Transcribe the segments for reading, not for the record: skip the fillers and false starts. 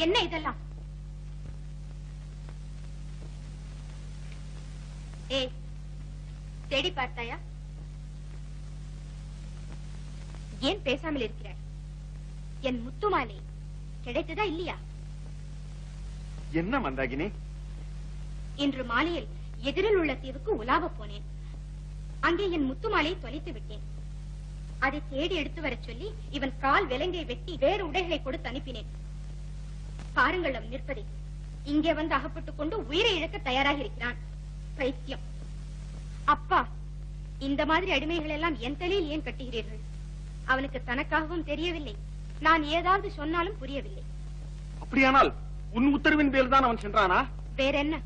என்ன இதெல்லாம்? ஏய், தேடி பார்த்தாயா? ஏன் பேசாமல் இருக்கிறாய்? என் முத்துமாலை கிடைத்ததா இல்லையா? என்ன மந்தாகினி? இன்று மாலையில் எதிரில் உள்ள தீவுக்கு உலாவ போனேன். அங்கே என் முத்துமாலையை தொலைத்து விட்டேன். அதை தேடி எடுத்து வர சொல்லி இவன் கால் விலங்கை வெட்டி வேறு உடைகளை கொடுத்து அனுப்பினேன். பாருங்கள் அவன் நிற்பதை. இங்கே வந்து அகப்பட்டுக் கொண்டு உயிரை இழக்க தயாராக இருக்கிறான். பைத்தியம். அப்பா, இந்த மாதிரி அடிமைகள் எல்லாம் என் தலையில் ஏன் கட்டுகிறீர்கள்? அவனுக்கு தனக்காகவும் தெரியவில்லை, நான் ஏதாவது சொன்னாலும் புரியவில்லை. அப்படியானால் உன் உத்தரவின் பேர் தான் அவன் சென்றானா? வேற என்ன?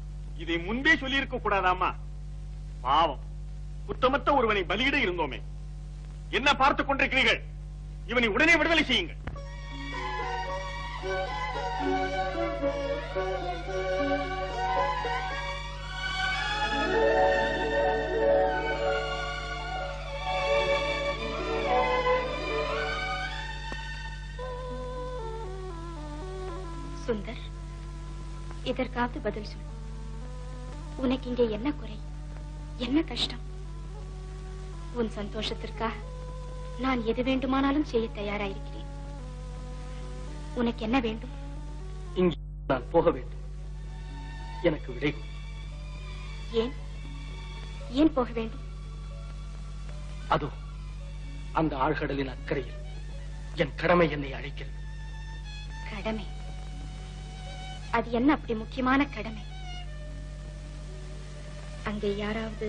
இதை முன்பே சொல்லி இருக்க கூடாதாமா? பாவம், குற்றமற்ற ஒருவனை பலியிட இருந்தோமே. என்ன பார்த்துக் கொண்டிருக்கிறீர்கள்? இவனை உடனே விடுதலை செய்யுங்கள். சுந்தர், இதற்காவது பதில் சொல். உனக்கு இங்கே என்ன குறை, என்ன கஷ்டம்? உன் சந்தோஷத்திற்காக நான் எது வேண்டுமானாலும் செய்ய தயாராயிருக்கிறேன். உனக்கு என்ன வேண்டும்? இங்கே நான் போக வேண்டும். எனக்கு விடை. ஏன் ஏன் போக வேண்டும்? அதோ அந்த ஆழ்கடலின் அக்கறையில் என் கடமை என்னை அழைக்கிறது. கடமை? அது என்ன அப்படி முக்கியமான கடமை? அங்கே யாராவது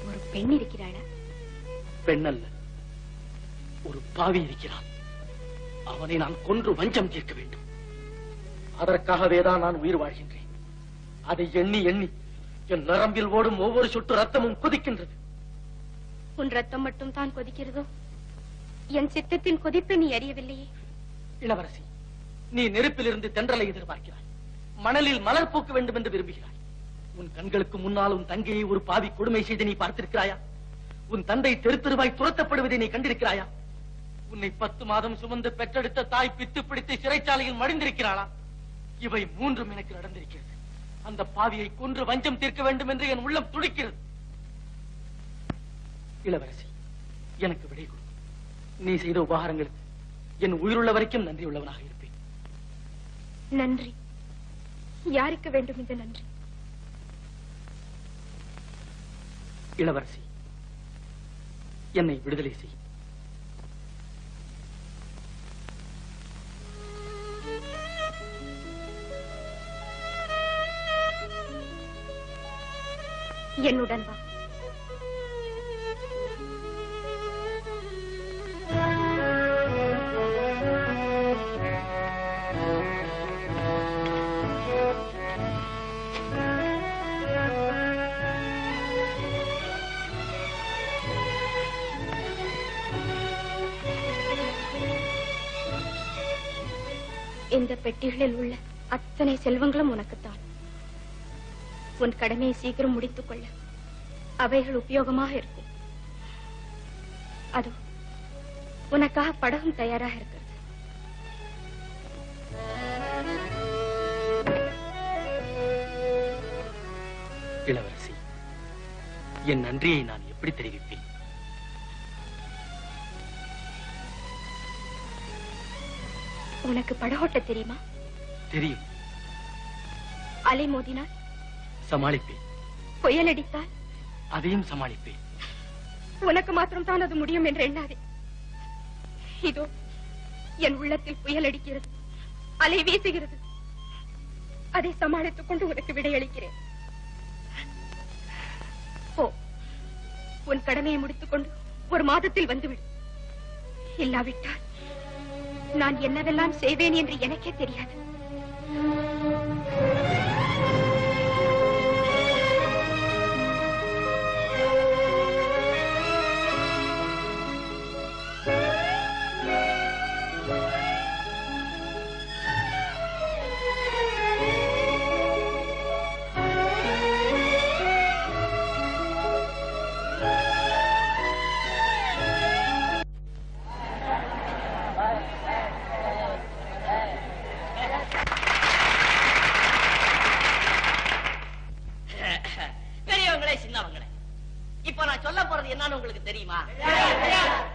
ஒரு பெண் இருக்கிறாளா? பெண் அல்ல, ஒரு பாவி இருக்கிறான். அவனை நான் கொன்று வஞ்சம் தீர்க்க வேண்டும். அதற்காகவேதான் நான் உயிர் வாழ்கின்றேன். அதை எண்ணி எண்ணி என் நரம்பில் ஓடும் ஒவ்வொரு சொட்டு ரத்தமும் கொதிக்கின்றது. உன் ரத்தம் மட்டும் தான் கொதிக்கிறதோ? என் சித்தத்தின் கொதிப்பை நீ அறியவில்லையே. இளவரசி, நீ நெருப்பிலிருந்து தென்றலை எதிர்பார்க்கிறாய், மணலில் மலர் பூக்க வேண்டும் என்று விரும்புகிறாய். உன் கண்களுக்கு முன்னால் உன் தங்கையை ஒரு பாவி கொடுமை செய்து நீ பார்த்திருக்கிறாயா? உன் தந்தை தெரு தெருவாய் துரத்தப்படுவதை நீ கண்டிருக்கிறாயா? உன்னை 10 மாதம் சுமந்து பெற்றெடுத்த தாய் பித்து பிடித்து சிறைச்சாலையில் மடிந்திருக்கிறாளா? இவை மூன்றும் எனக்கு நடந்திருக்கிறது. அந்த பாவியை கொன்று வஞ்சம் தீர்க்க வேண்டும் என்று என் உள்ளம் துடிக்கிறது. இளவரசி, எனக்கு விடை கொடு. நீ செய்த உபகாரங்களுக்கு என் உயிருள்ள வரைக்கும் நன்றி உள்ளவனாக இருப்பேன். நன்றி? யாருக்கு வேண்டும் இந்த நன்றி? இளவரசி, என்னை விடுதலை செய். என்னுடன் வா. இந்த பெட்டிகளில் உள்ள அத்தனை செல்வங்களும் உனக்குத்தான். உன் கடமையை சீக்கிரம் முடித்துக் கொள்ள அவைகள் உபயோகமாக இருக்கும். அது உனக்காக படகும் தயாராக இருக்கிறது. இளவரசி, என் நன்றியை நான் எப்படி தெரிவிப்பேன்? உனக்கு படகோட்ட தெரியுமா? தெரியும். அலை மோதினால் சமாளிப்பேன். புயல் அடித்தால் அதையும் சமாளிப்பேன். உனக்கு மாத்திரம் தான் அது முடியும் என்று எண்ணாதே. இதோ என் உள்ளத்தில் புயல் அடிக்கிறது, அலை வீசுகிறது. அதை சமாளித்துக் கொண்டு உனக்கு விடையளிக்கிறேன். போ, உன் கடமையை முடித்துக் கொண்டு 1 மாதத்தில் வந்துவிடு. இல்லாவிட்டால் நான் என்னவெல்லாம் செய்வேன் என்று எனக்கே தெரியாது.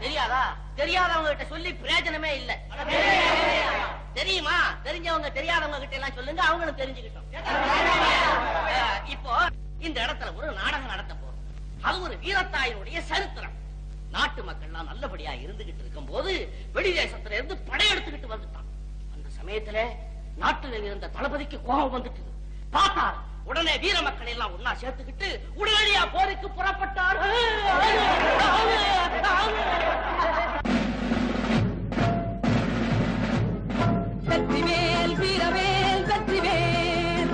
தெரியாதா? தெரியாதவங்க கிட்ட சொல்லி பிரயோஜனமே இல்ல. தெரியுமா? தெரிஞ்சவங்க தெரியாதவங்க கிட்ட எல்லாம் சொல்லுங்க, அவங்களும் தெரிஞ்சுக்கிட்டோம். இப்போ இந்த இடத்துல ஒரு நாடகம் நடத்த போறோம். அது ஒரு வீரத்தாயினுடைய சரித்திரம். நாட்டு மக்கள் எல்லாம் நல்லபடியா இருந்துகிட்டு இருக்கும் போது வெளிதேசத்துல இருந்து படையெடுத்துக்கிட்டு வந்துட்டான். அந்த சமயத்துல நாட்டில் இருந்த தளபதிக்கு கோபம் வந்துட்டு பார்த்தார். உடனே வீர மக்கள் எல்லாம் ஒன்னா சேர்த்துக்கிட்டு உடனடியா போருக்கு புறப்பட்டார். வெற்றிவேல் வீரவேல் வெற்றிவேல்,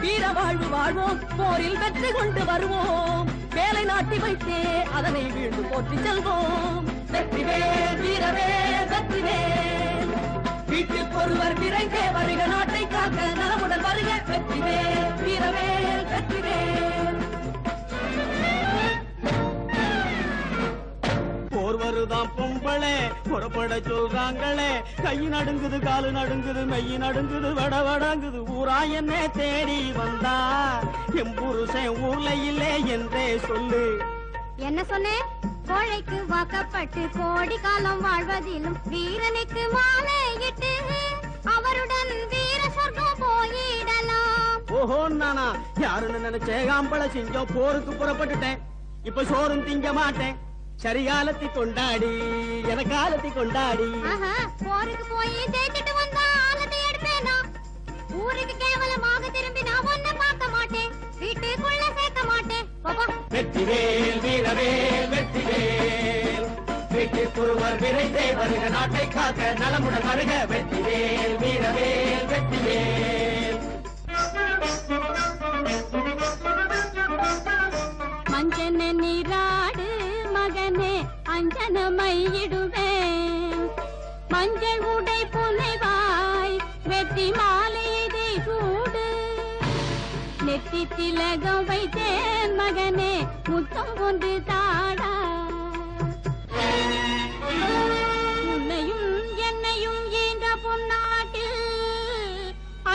வீர வாழ்வு வாழ்வோம், போரில் வெற்றி கொண்டு வருவோம், வேலை நாட்டி வைத்தே அதனை வீழ்ந்து போற்றி செல்வோம். வெற்றிவேல் வீரவேல் வெற்றிவேல், வீட்டில் ஒருவர் விரைந்தே வருக, நாட்டை காக்க நலமுடன் வருக. வெற்றிவேல் வீரவேல் வெற்றிவேல். போர் வருதான் பொம்பளே, புறப்பட சொல்றாங்களே, கை நடுங்குது காலு நடுங்குது மெய் நடுங்குது வடவடங்குது, ஊரா என்ன தேடி வந்தா எம் புருஷன் ஊர்ல இல்லே என்றே சொல்லு. என்ன சொன்னேன்? கோழைக்கு வாக்கப்பட்டு கோடி காலம் வாழ்வதிலும் வீரனுக்கு மாலையிட்டு அவருடன் வீர சொர்க்கம் போயிடலாம். ஓஹோ நானா யாருன்னு நினைச்சே ஆம்பளை செஞ்சோம், போருக்கு புறப்பட்டுட்டேன், இப்ப சோறும் திங்க மாட்டேன். சரிகாலத்தை கொண்டாடி எனக்காலத்தை கொண்டாடி. போருக்கு போய் ஜெயிச்சுட்டு வந்தா ஆலத்தை எடுப்பேனா? ஊருக்கு கேவலமாக திரும்பி நான் ஒன்ன பார்க்க மாட்டேன், வீட்டுக்குள்ள சேர்க்க மாட்டேன். வெற்றிவேல் வீரவேல் வெற்றிவேல், வீட்டுக்குருவர் விரைந்தே வருக, நாட்டை காக்க நலமுடன் வருக. வெற்றிவேல் வீரவேல் வெற்றிவேல். மஞ்சன நீராடு மகனே அஞ்சனமையிடுவேன், மஞ்சள் உடை புனைவாய் வெற்றி மாலை இதை சூடு, நெத்தி திலகம் வைத்தேன் மகனே முத்தம் கொண்டு தாடா, உன்னையும் என்னையும் ஈன்ற பொன்னாட்டில்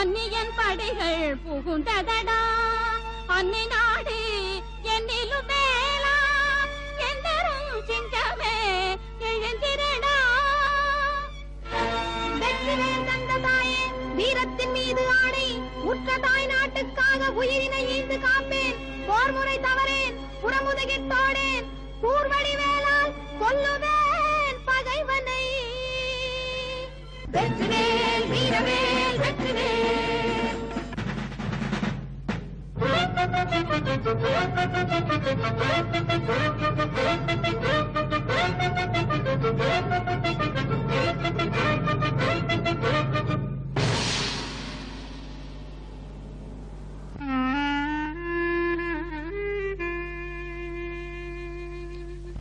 அந்நியன் படைகள் புகுந்ததடா, அன்னை நாடு என்னிலும் மேலா எந்தரும் சிங்கமே எழுந்திரடா. வெற்றிவேல் தந்த தாயே வீரத்தின் மீது ஆணை, உற்ற தாய் நாட்டுக்காக உயிரினை ஈந்து காப்பேன், போர் முறை தவறேன் புறமுதுகிட்டோடேன், கூர்வடி வேளால் கொல்லுவேன் பகைவனை. வெற்றிவேல் வீரவேல் வெற்றிவேல்.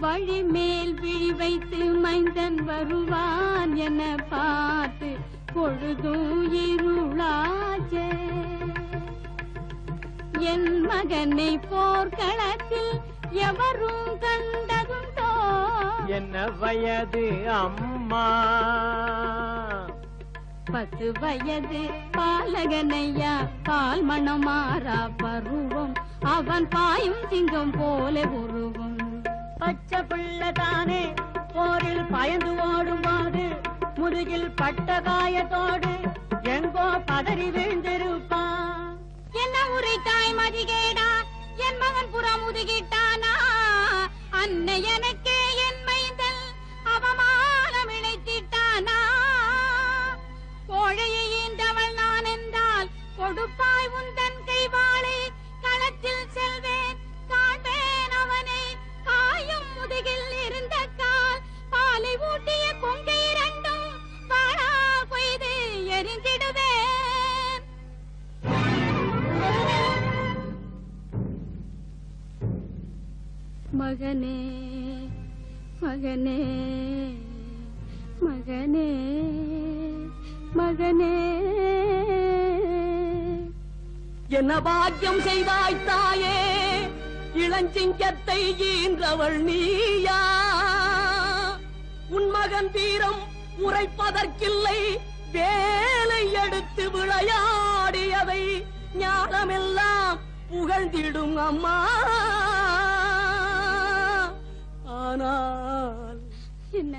வழி மேல் விழி வைத்து மைந்தன் வருவான் என பார்த்து பொழுதும் இருளாச்சே, என் மகனை போர்க்களத்தில் எவரும் கண்டதுண்டோ? என்ன வயது அம்மா? 10 வயது பாலகனையா, பால் மணமாறா பருவம், அவன் பாயும் சிங்கம் போல உருவம். பச்சை பிள்ளைதானே போரில் பயந்து ஓடும்போது முதுகில் பட்ட காயத்தோடு எங்கோ பதறி வீழ்ந்திருப்பான். என்ன உரைத்தாய் மதிகேடா, என் மகன் புறமுதுகிட்டானா? அன்னை எனக்கே என் மைந்தல் அவமானம் இழைத்திட்டானா? கோழையை ஈன்றவள் நான் என்றால் கொடுப்பாய் உந்தன் கைவாளை, களத்தில் செல்வேன் காண்பேன் அவனை, காயும் முதுகில் இருந்த கால் பாலை ஊட்டிய கொங்கை இரண்டும் பாடா கொய்து எரிந்திடுவேன். மகனே மகனே மகனே மகனே, என்ன பாக்கியம் செய்தாய் தாயே, இளஞ்சிங்கத்தை ஈன்றவள் நீயா? உன் மகன் வீரம் உரைப்பதற்கில்லை, வேலை எடுத்து விளையாடியதை ஞானமெல்லாம் புகழ்ந்திடும் அம்மா. ஆனால் என்ன?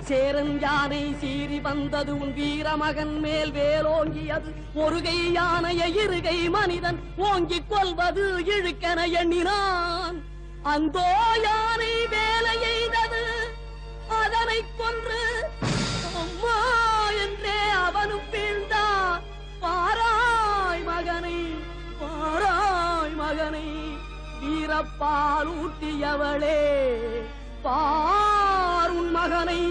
சேரன் யானை சீறி வந்தது உன் வீரமகன் மேல் வேலோங்கியது. ஒருகை யானையை இருகை மனிதன் ஓங்கிக் கொள்வது இழுக்கென எண்ணினான். அந்தோ யானை வேலை எய்தது, அதனை கொன்று அம்மா என்றே அவனும் வீழ்ந்தான். பாராய் மகனை, பாராய் மகனை, வீரப்பால் ஊட்டியவளே பார் உன் மகனை.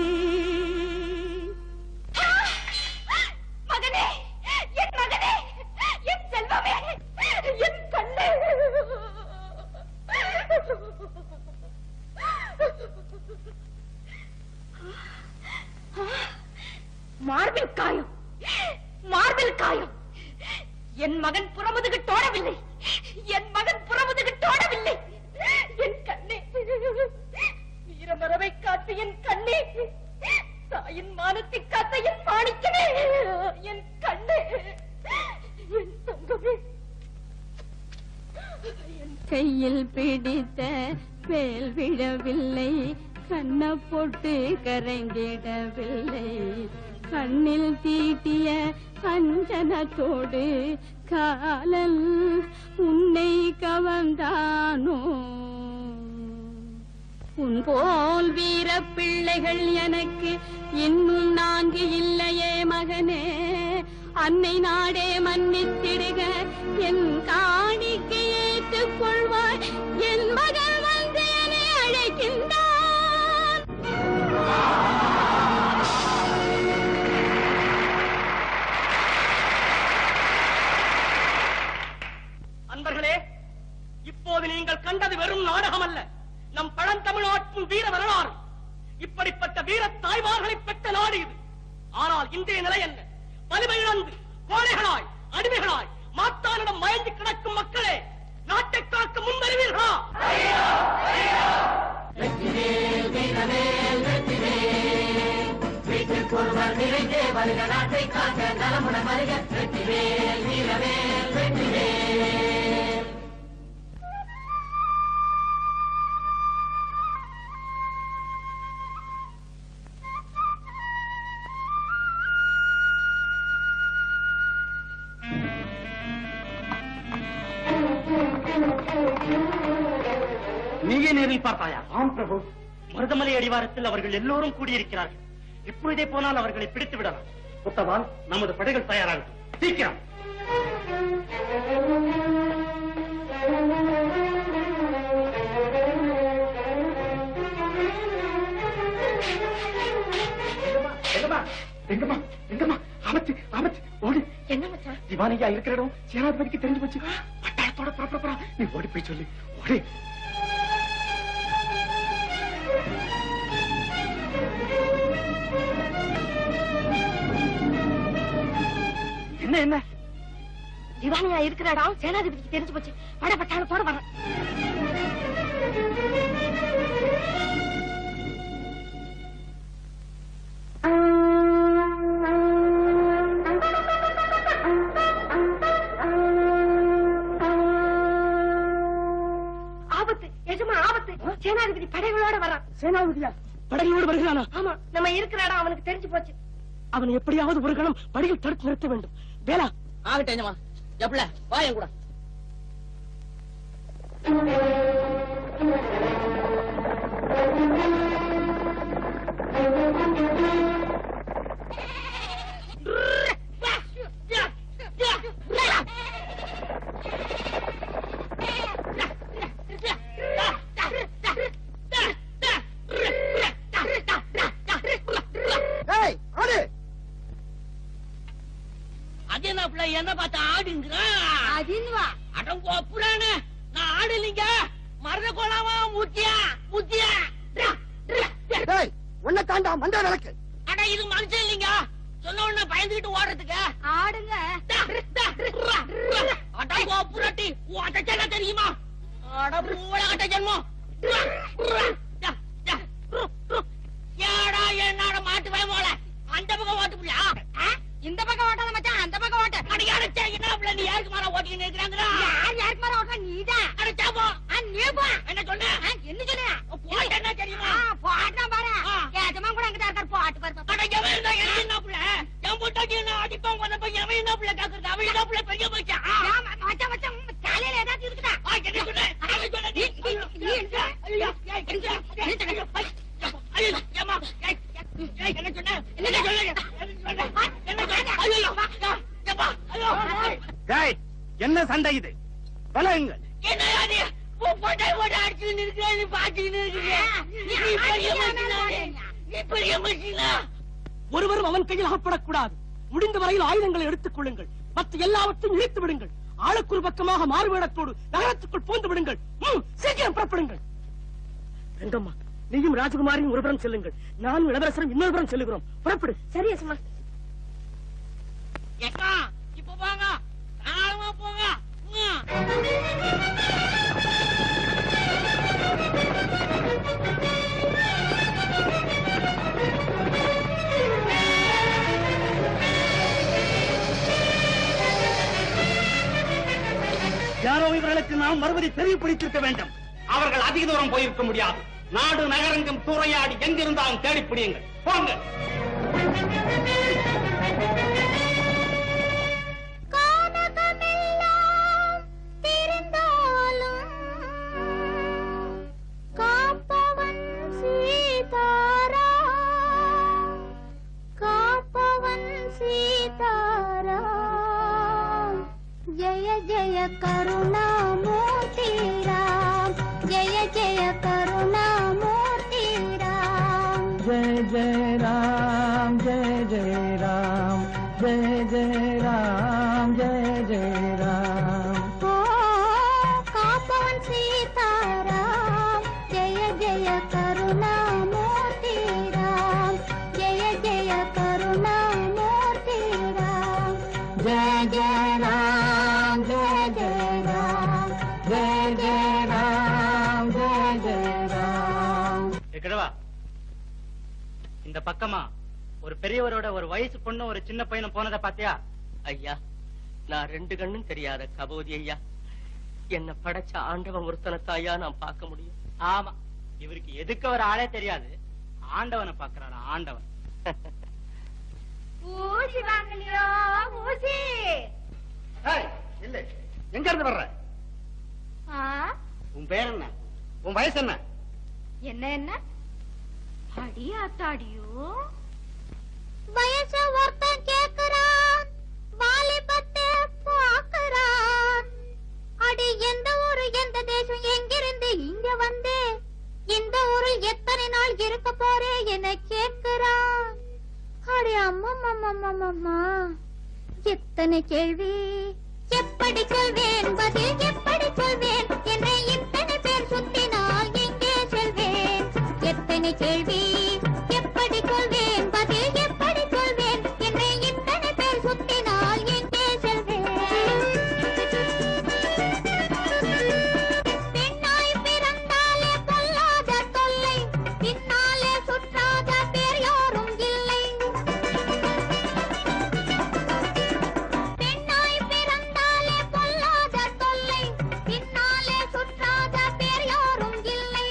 மகனே, என் மகனே, என் செல்வமே, என் கண்ணே. மார்பில் காயம், மார்பில் காயம். என் மகன் புறமுதுகு தோடவில்லை, என் மகன் புறமுதுகு தோடவில்லை. என் கண்ணே, வீரமரவை காத்து என் கண்ணே, தாயின் மானத்தை காத்த என் மாணிக்கனே, என் கண்ணே, என் தங்கமே. கையில் பிடித்த வேல் விழவில்லை, கண்ண போட்டு கரைந்திடவில்லை. கண்ணில் தீட்டிய அஞ்சனத்தோடு காலன் உன்னை கவர்ந்தானோ? உன் போல் வீர பிள்ளைகள் எனக்கு இன்னும் 4 இல்லையே மகனே. அன்னை நாடே மன்னித்திடுக, என் காணிக்கை ஏற்றுக் கொள்வாய். என் மகன் வந்து என்னை அழைக்கின்றான். அன்பர்களே, இப்போது நீங்கள் கண்டது வெறும் நாடகம் அல்ல, நம் பழந்தமிழ்நாட்டின் வீர வரலாறு. இப்படிப்பட்ட வீர தாய்மார்களை பெற்ற நாடு இது. ஆனால் இன்றைய நிலை என்ன? வலிமை இழந்து கோழைகளாய், அடிமைகளாய், மாத்தானிடம் மயங்கி கிடக்கும் மக்களே, நாட்டை காக்க முன்வருவீர்களா? நாட்டை காக்க நலமுடன் வருக. வெற்றிவேல் வீரவேல் வெற்றிவேல். நீயே நேரில் பார்த்தாயா? ஆம் பிரபு, மருதமலை அடிவாரத்தில் அவர்கள் எல்லோரும் கூடியிருக்கிறார்கள். இப்பொழுதே போனால் அவர்களை பிடித்து விடலாம். புத்தவால், நமது படைகள் தயாராகட்டும், சீக்கிரம். எங்கம்மா, எங்கம்மா, ஆபத்து, ஆபத்து, ஓடி. என்ன மச்சான்? திவானையா இருக்கிற இடம் சேனாதிபதிக்கு தெரிஞ்சு போச்சு. பட்டாளத்தோட புறப்பட, நீ ஓடி போய் சொல்லி, ஓடி. என்ன என்ன? திவானியா இருக்கிற இடம் சேனாதிபதிக்கு தெரிஞ்சு போச்சு. பட பட்டாளத்தோட வர. ஆபத்து, எஜமா ஆபத்து. சேனாதிபதி படைகளோட வரான். சேனாதிபதியா படைகளோடு வருகிறானா? ஆமா, நம்ம இருக்கிற இடம் அவனுக்கு தெரிஞ்சு போச்சு. அவன் எப்படியாவது ஒரு கணம் படையில் தடுத்து நிறுத்த வேண்டும். வேலா, ஆகட்டேஞ்சமா, எப்பல வாயம் கூட. என்ன பார்த்தா ஆடுங்கிறா? அடங்கோ புறான, நான் ஆடலிங்க. மருத கொள்ளாமா முத்தியா முத்தியா. உன்னை தாண்டா மண்டை விளக்கு. அட இது மனுஷன் இல்லைங்க, சொன்ன உடனே பயந்துகிட்டு ஓடுறதுக்கு. ஆடுங்க. அடங்கோ புரட்டி உடச்சா தெரியுமா? அட பூவள கட்ட ஜன்மம். ஏடா என்னோட மாட்டு பயமோல அந்த பக்கம் ஓட்டு புரியா? இந்த பக்கம் ஓட்டாத மச்சான், அந்த பக்கம் ஓட்ட. அடியாரச்சா என்ன பிள்ளை, நீ யாருக்கு மேல ஓட்டிக்கிட்டு இருக்கிறாங்களா? யாருக்கு மேல ஓட்டுற? நீதான். அடிச்சாப்போ நீ போ. என்ன சொன்ன? என்ன சொன்ன? போயிட்டு என்ன தெரியுமா? போட்டா பாரு. என்ன சண்டை இது? பலங்கள் ஒருவரும் அவன் கையில் அகப்படக்கூடாது. முடிந்த வரையில் ஆயுதங்களை எடுத்துக் கொள்ளுங்கள். மற்ற எல்லாவற்றையும் இழுத்து விடுங்கள். ஆளுக்கு ஒரு பக்கமாக மாறுவேடத்தோடு நகரத்துக்குள் போந்து விடுங்கள். சீக்கிரம் புறப்படுங்கள். ரங்கம்மா, நீயும் ராஜகுமாரியும் ஒருபுறம் செல்லுங்கள். நானும் இளவரசரும் இன்னொரு புறம் செல்லுகிறோம். புறப்படு. சரி அசுமா. இப்ப போங்க, தாராளமா போங்க. யாரோ இவர்களுக்கு நாம் மறுபடி தெரியப்படுத்திருக்க வேண்டும். அவர்கள் அதிக தூரம் போயிருக்க முடியாது. நாடு நகரெங்கும் சூறையாடி எங்கிருந்தாலும் தேடிப்பிடியுங்கள். போங்க. जय जय करुणामूर्ति राम, जय जय करुणामूर्ति राम, जय जय राम, जय जय राम, जय जय राम, जय जय राम. ओ कापवन सीताराम, जय जय करुणामूर्ति राम, जय जय करुणामूर्ति राम, जय जय राम, जय जय राम, जय जय राम, जय जय राम. இந்த பக்கமா ஒரு பெரியவரோட ஒரு வயசு பொண்ணு ஒரு சின்ன பையனும் போனதை பாத்தியா? ஐயா, நான் ரெண்டு கண்ணும் தெரியாத கபோதி ஐயா. என்ன படைச்ச ஆண்டவன் ஒருத்தனத்தாயா நான் பார்க்க முடியும்? ஆமா, இவருக்கு எதுக்கு ஒரு ஆளே தெரியாது. ஆண்டவனை பாக்குறாரு. ஆண்டவன். ஊசி வாங்கலையோ ஊசி? இல்ல, எங்க இருந்து வர்ற? உன் பேர் என்ன? உன் வயசு என்ன? என்ன என்ன அடியாத்தாடியோ? வயசு ஒருத்தன் கேக்குறான், வாலிபத்தை பாக்குறான். அடி எந்த ஊரு, எந்த தேசம், எங்கிருந்து இங்க வந்து இந்த ஊரில் எத்தனை நாள் இருக்க போறே என கேக்குறான். அடி அம்மா, எத்தனை கேள்வி, எப்படி சொல்வேன் பதில், எப்படி சொல்வேன்? என்னை இத்தனை பேர் சுத்தினால் எங்கே செல்வேன்? எத்தனை கேள்வி, எப்படி சொல்வேன் பதில், எப்படி சொல்வேன்? என்னை இத்தனை பேர் சுத்தினால் எங்கே செல்வேன்? பெண்ணாய் பிறந்தாலே பொல்லாத தொல்லை, பின்னாலே சுற்றாத பேர் யாரும் இல்லை. பெண்ணாய் பிறந்தாலே பொல்லாத தொல்லை, பின்னாலே சுற்றாத பேர் யாரும் இல்லை.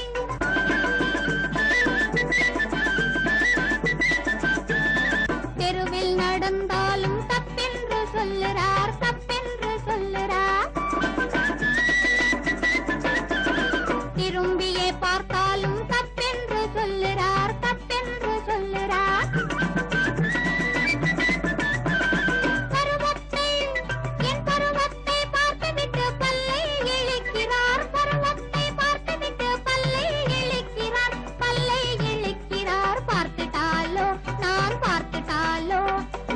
தெருவில் நடந்தாலும் தப்பென்று சொல்லுறார், தப்பென்று சொல்லுறார். திரும்பியே பார்த்தாலும் தப்பென்று சொல்லுறார், தப்பென்று சொல்லுறார். பருவத்தை, என் பருவத்தை பார்த்துவிட்டு பல்லை இழிக்கிறார். பருவத்தை பார்த்துவிட்டு பல்லை இழிக்கிறார், பல்லை இழிக்கிறார். பார்த்துட்டாலோ, நான் பார்த்துட்டாலோ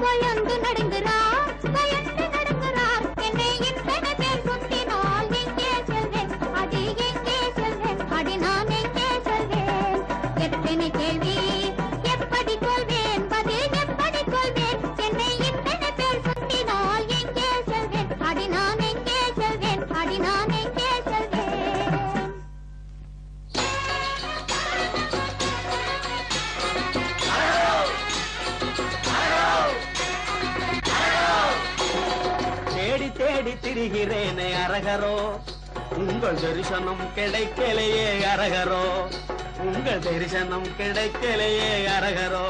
பயந்து நடுங்குறார், பயந்து நடுங்குறார். என்னை இத்தனை பேர் சுத்தினால் எங்கே செல்வேன்? அடி எங்கே செல்வேன்? அடி நான் எங்கே செல்வேன்? எத்தனை கேள்வி, எப்படி சொல்வேன் பதில், எப்படி சொல்வேன்? என்னை இத்தனை பேர் சுத்தினால் எங்கே செல்வேன்? அடி நான் எங்கே செல்வேன்? அடி நான் எங்கே செல்வேன்? தேடி தேடி திரிகிறேனே அரகரோ, உங்கள் தரிசனம் கிடைக்கலையே அரகரோ, உங்கள் தரிசனம் கிடைக்கலையே அரகரோ.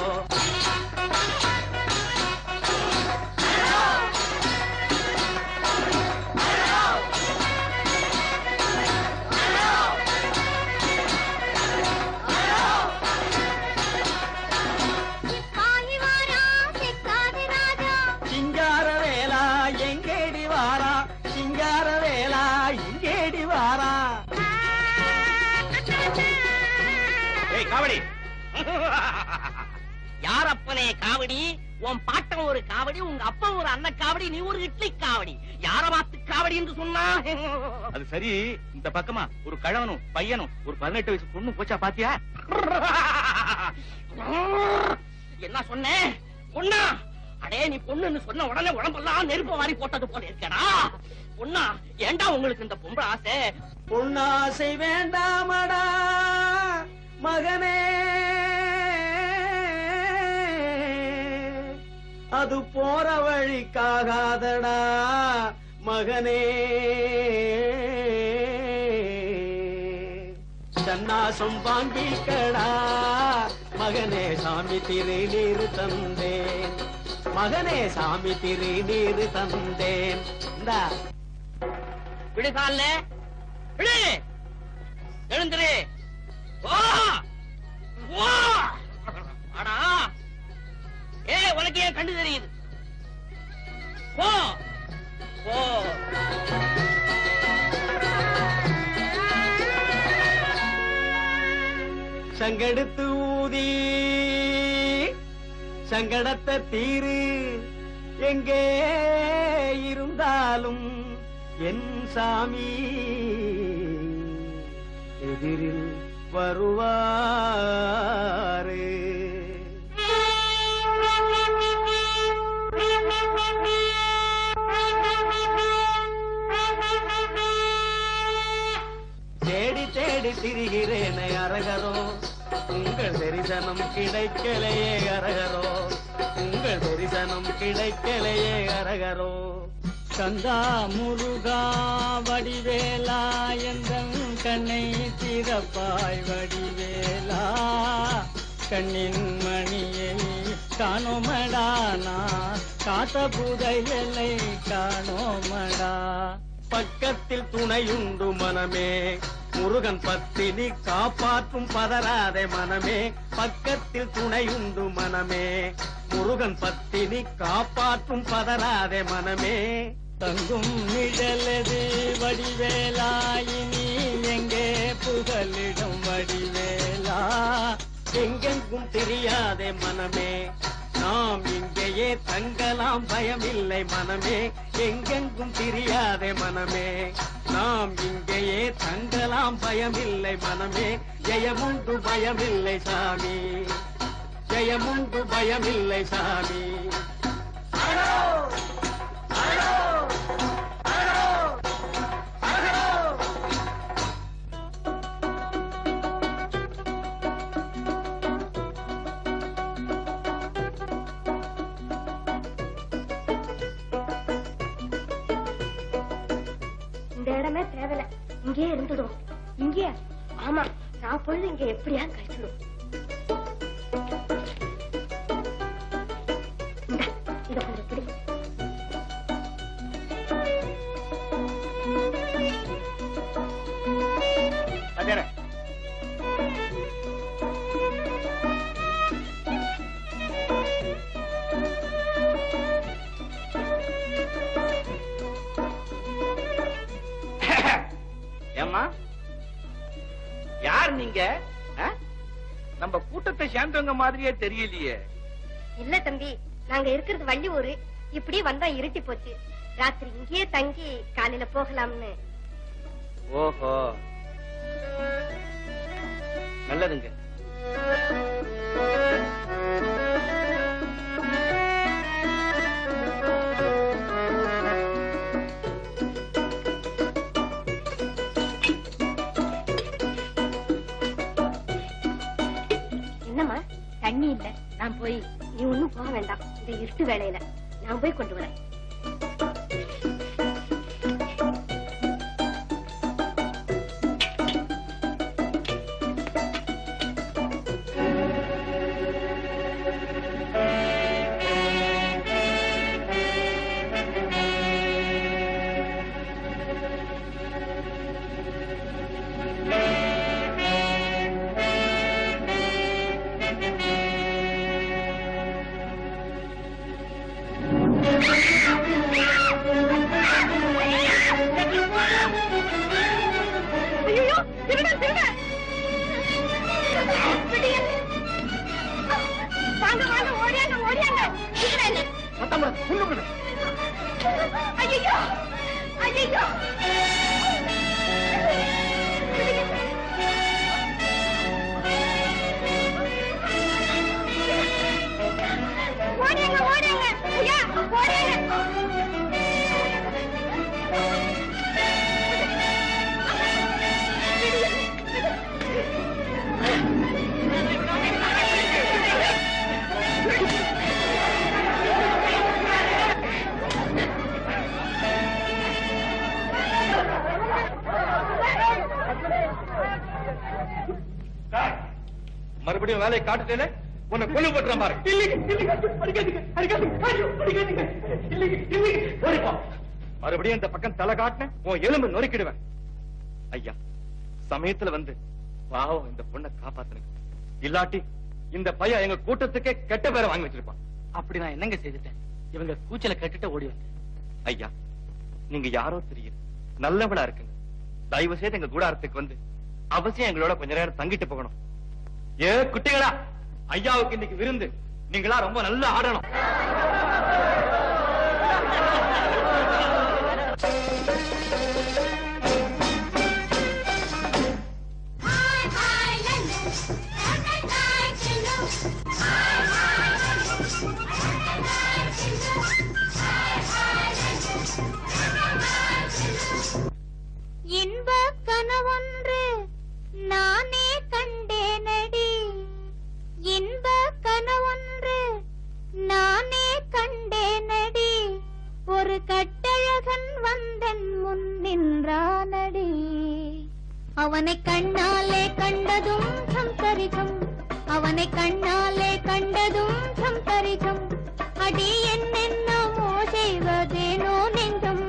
அப்பனே காவடி, உன் பாட்டம் ஒரு காவடி, உங்க அப்பா ஒரு அன்ன காவடி, நீ ஒரு இட்லி காவடி. யார பார்த்து காவடி என்று சொன்னா? அது சரி, இந்த பக்கமா ஒரு கழவனும் பையனும் ஒரு 18 வயசு பொண்ணு போச்சா பாத்தியா? என்ன சொன்ன? பொண்ணா? அடே, நீ பொண்ணுன்னு சொன்ன உடனே உடம்பெல்லாம் நெருப்பு வாரி போட்டது போல இருக்கடா. பொண்ணா? ஏண்டா உங்களுக்கு இந்த பொம்பளை ஆசை? பொன்னாசை வேண்டாமடா மகனே, அது போற வழிக்காகாதடா மகனே. சன்னாசம் வாங்கிக்கடா மகனே, சாமி திருநீரு தந்தேன் மகனே, சாமி திருநீரு தந்தேன். இந்தா விடுகால விடு, எழுந்துரு. அடா, உனக்கு ஏன் கண்டு தெரியுது? போ போ. சங்கெடுத்து ஊதி சங்கடத்தை தீரு, எங்கே இருந்தாலும் என் சாமி எதிரில் வருவாரு. தேடி தேடி திரிகிறேனே அரகரோ, உங்கள் தரிசனம் கிடைக்கலையே அரகரோ, உங்கள் தரிசனம் கிடைக்கலையே அரகரோ. கந்தா முருகா வடிவேலா, எந்தன் கண்ணை திறப்பாய் வடிவேலா, கண்ணின் மணியை காணோமடா, நான் காத்த புதையலை காணோமடா. பக்கத்தில் துணையுண்டு மனமே, முருகன் பத்தினி காப்பாற்றும் பதறாதே மனமே. பக்கத்தில் துணையுண்டு மனமே, முருகன் பத்தினி காப்பாற்றும் பதறாதே மனமே. தங்கும் நிழலது வடிவேலாயினி, எங்கே புகலிடம் வடிவேலா, எங்கெங்கும் தெரியாதே மனமே. நாம் இங்கேயே தங்கலாம் பயமில்லை மனமே, எங்கெங்கும் தெரியாதே மனமே. நாம் இங்கேயே தங்கலாம் பயமில்லை மனமே. ஜெயமுண்டு பயமில்லை சாமி, ஜெயமுண்டு பயமில்லை சாமி. இந்த இடமே தேவையில்ல, இங்கே இருந்துடும். இங்கே? ஆமா, நான் பொழுது இங்க எப்படியா கழிச்சிடும். இத கொஞ்சம் பிடி. ஏம்மா, யார் நீங்க? நம்ம கூட்டத்தை சேர்ந்தவங்க மாதிரியே தெரியலையே. இல்ல தம்பி, நாங்க இருக்கிறது வள்ளி ஊரு. இப்படி வந்தா இருட்டி போச்சு. ராத்திரி இங்கேயே தங்கி காலையில போகலாம்னு. ஓஹோ, நல்லதுங்க. என்னம்மா, தண்ணி இல்ல. நான் போய். நீ ஒண்ணும் போக வேண்டாம், இந்த இருட்டு வேலையில நான் போய் கொண்டு வரேன். ஓடியாங்க இல்ல சத்தம் கொண்டு ஐயோ ஐயோ ஓடியாங்க ஓடியாங்க ஐயா ஓடியாங்க மறுபடியும் வேலையை காட்டுட்டேல உன்னை கொல்லு போட்டுற பாரு. மறுபடியும் இந்த பக்கம் தலை காட்டின உன் எலும்பு நொறுக்கிடுவேன். ஐயா சமயத்துல வந்து பாவம் இந்த பொண்ணை காப்பாத்துனுங்க. இல்லாட்டி இந்த பையன் எங்க கூட்டத்துக்கே கெட்ட பேரை வாங்கி வச்சிருப்பான். அப்படி நான் என்னங்க செய்துட்டேன்? இவங்க கூச்சல கட்டுட்டு ஓடி வந்தேன். ஐயா நீங்க யாரோ தெரியும், நல்லவளா இருக்குங்க. தயவு செய்து எங்க கூடாரத்துக்கு வந்து அவசியம் எங்களோட கொஞ்ச நேரம் தங்கிட்டு போகணும். ஏ குட்டிகளா, ஐயாவுக்கு இன்னைக்கு விருந்து. நீங்களா ரொம்ப நல்லா ஆடணும். இன்ப கனவொன்று நானே கண்டேனடி, இன்ப கனவொன்று நானே கண்டேனடி, ஒரு கட்டழகன் வந்தன் முன் நின்றானடி, அவனை கண்ணாலே கண்டதும் சம் தரிகம், அவனை கண்ணாலே கண்டதும் சம் தரிகம், அடி என்னென்னமோ செய்வதேனோ நெஞ்சம்,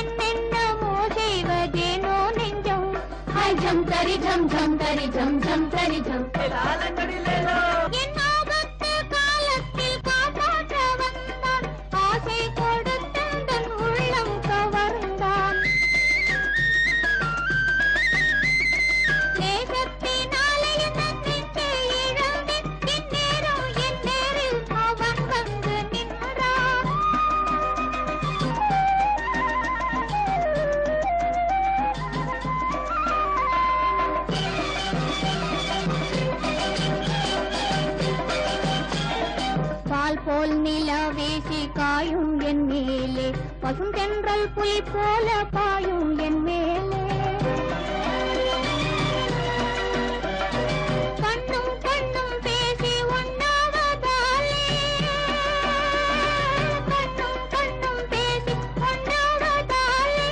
என்னென்னமோ செய்வதேனோ நெஞ்சம், ஜம் தரி ஜம் ஜம் தரி ஜம் ஜம் தரி ஜம். என் ஆபத்து காலத்தில் காப்பாற்ற வந்தான், ஆசை கொடுத்தன் தன் உள்ளம் கவர்ந்தான், நேசத்தினாலே என் நெஞ்சை இழந்தேன், என் நேரில் அவன் வந்து நின்றான். பால் போல் நிலா வீசி காயும் என் மேலே, பசுந்தென்றல் புலி போல பாயும் என் மேலே, கண்ணும் கண்ணும் பேசி ஒன்னாவதாலே, கண்ணும் கண்ணும் பேசி ஒன்னாவதாலே,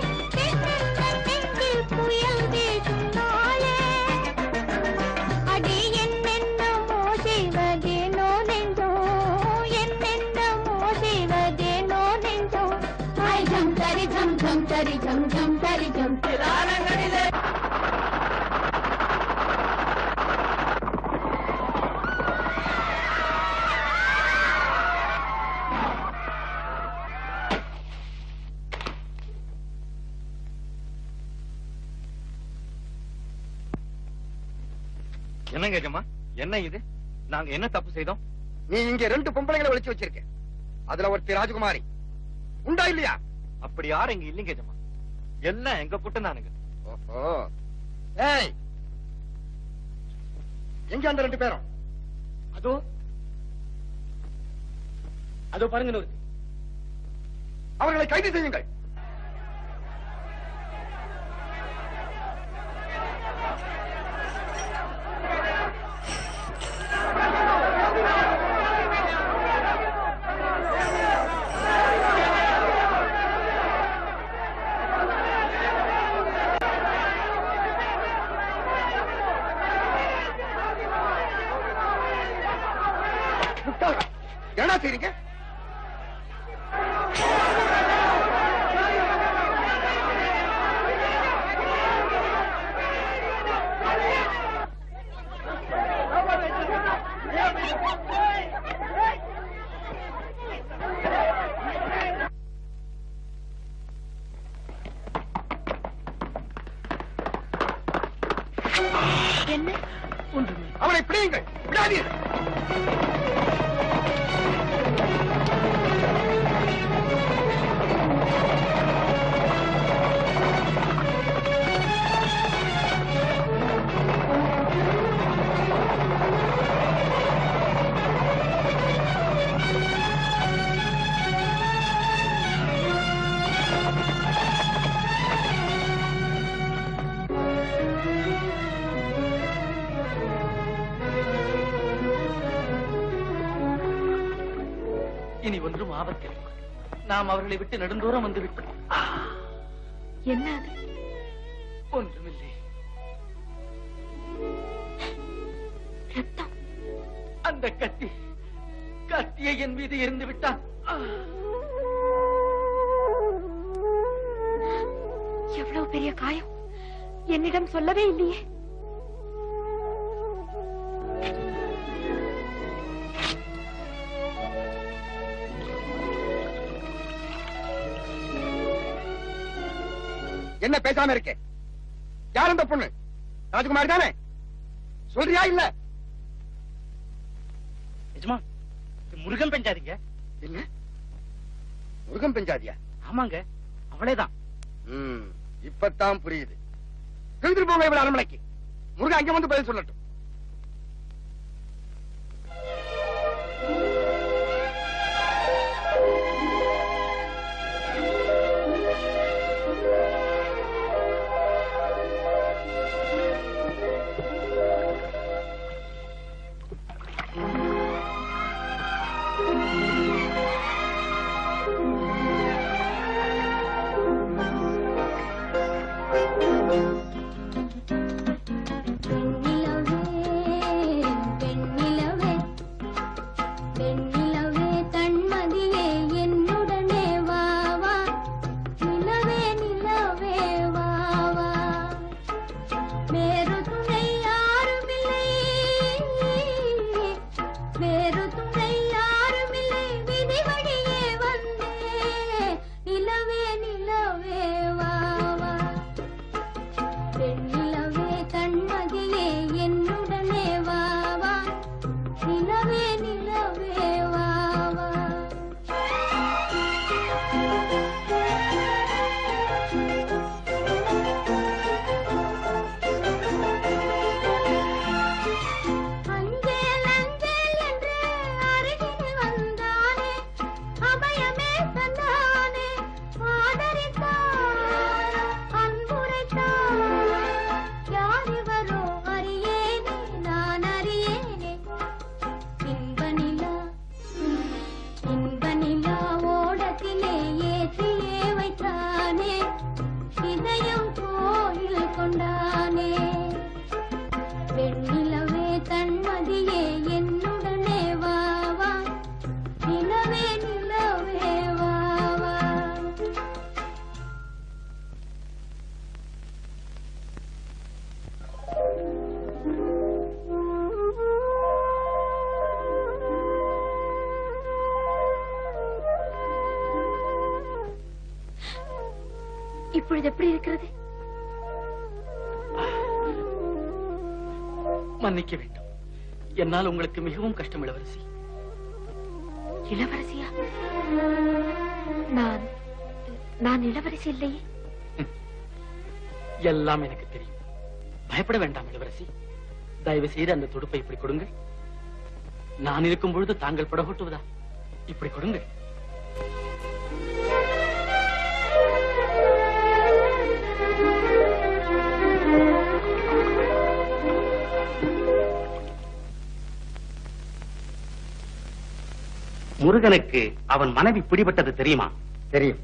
நெஞ்சில் புயல் வீசும் நாளே, அடி என்னென்னமோ செய்வதேனோ நெஞ்சோ, என்னென்னமோ செய்வதேனோ நெஞ்சோ, ஜம் தரி ஜம் ஜம் தரி ஜம் ஜம் தரி ஜம். என்னங்க ஜம்மா, என்ன இது? நாங்க என்ன தப்பு செய்தோம்? நீ இங்க 2 பொம்பளைங்களை ஒளிச்சு வச்சிருக்க. அதுல ஒருத்தி ராஜகுமாரி உண்டா இல்லையா? அப்படி யாரும் இங்க இல்லைங்க ஜம்மா, எல்லாம் எங்க கூட்டம் தானுங்க. ஓஹோ, ஏய் எங்க அந்த 2 பேரும்? அதோ அதோ பாருங்க நூறு. அவர்களை கைது செய்யுங்கள். என்ன செய்றீங்க? என்ன? அவனை பிடியுங்கள், விடாதீர்கள். இனி ஒன்றும் ஆபத்தில்லை. நாம் அவர்களை விட்டு நெடுந்தூரம் வந்து விட்டோம். என்ன அது? ஒன்றுமில்லை. ரத்தம். அந்த கத்தியை என் மீது எரிந்து விட்டான். எவ்வளவு பெரிய காயம், என்னிடம் சொல்லவே இல்லையே. என்ன பேசாம இருக்க? யார் அந்த பொண்ணு? ராஜகுமாரி தானே? சொல்றியா இல்ல? முருகன் பெஞ்சாதீங்க. என்ன முருகன் பெஞ்சாதியா? ஆமாங்க, அவளேதான். இப்பத்தான் புரியுது. திருப்பி போங்க இவள அரண்மனைக்கு. முருகன் அங்க வந்து பதில் சொல்லட்டும். இப்பொழுது எப்படி இருக்கிறது? மன்னிக்க வேண்டும், என்னால் உங்களுக்கு மிகவும் கஷ்டம் இளவரசி. இளவரசியா? நான் இளவரசி இல்லையே. எல்லாம் எனக்கு தெரியும், பயப்பட வேண்டாம் இளவரசி. தயவு செய்து அந்த துடுப்பை இப்படி கொடுங்கள். நான் இருக்கும் பொழுது தாங்கள் படகோட்டுவதா? இப்படி கொடுங்கள். முருகனுக்கு அவன் மனைவி பிடிபட்டது தெரியுமா? தெரியும்.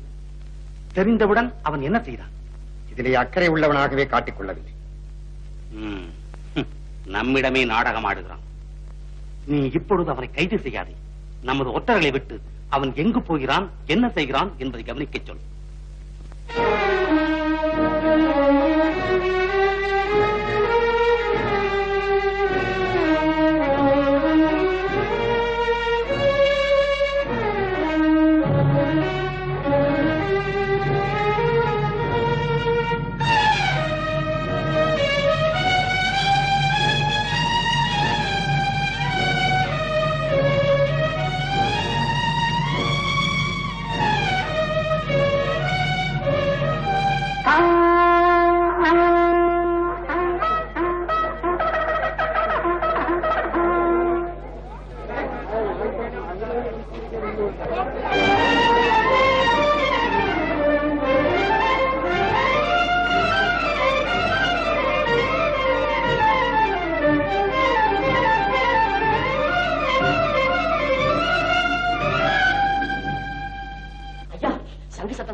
தெரிந்தவுடன் அவன் என்ன செய்தான்? இதிலே அக்கறை உள்ளவனாகவே காட்டிக்கொள்ளவில்லை. நம்மிடமே நாடகம் ஆடுகிறான். நீ இப்பொழுது அவனை கைது செய்யாதே. நமது ஒற்றர்களை விட்டு அவன் எங்கு போகிறான், என்ன செய்கிறான் என்பதை கவனிக்க சொல்.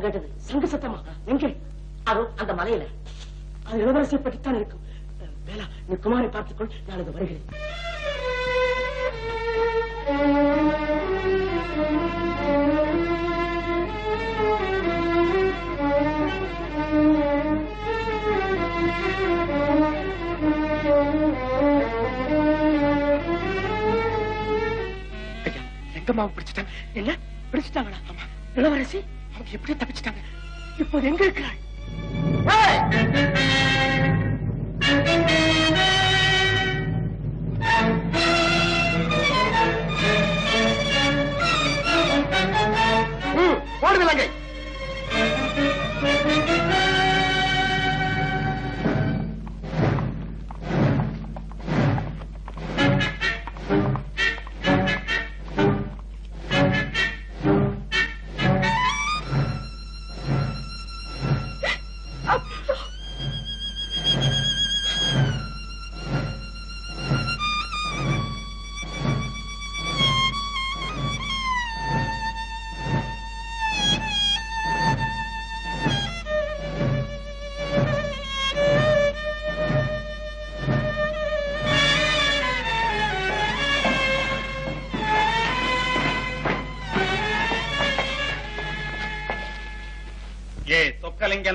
சத்தம் கேட்டது? சங்கு சத்தமா? எங்கே? அதோ அந்த மலையில. அது இளவரசியை பற்றித்தான் இருக்கும். வேலா, நீ குமாரை பார்த்துக்கொள், நான் அது வருகிறேன். ஐயா, எங்கம்மாவை பிடிச்சிட்டாங்க. என்ன பிடிச்சிட்டாங்களா? ஆமா. இளவரசி அவங்க எப்படி தப்பிச்சிட்டாங்க? இப்போது எங்க இருக்கிறாள்? ஓடுவிலங்கை.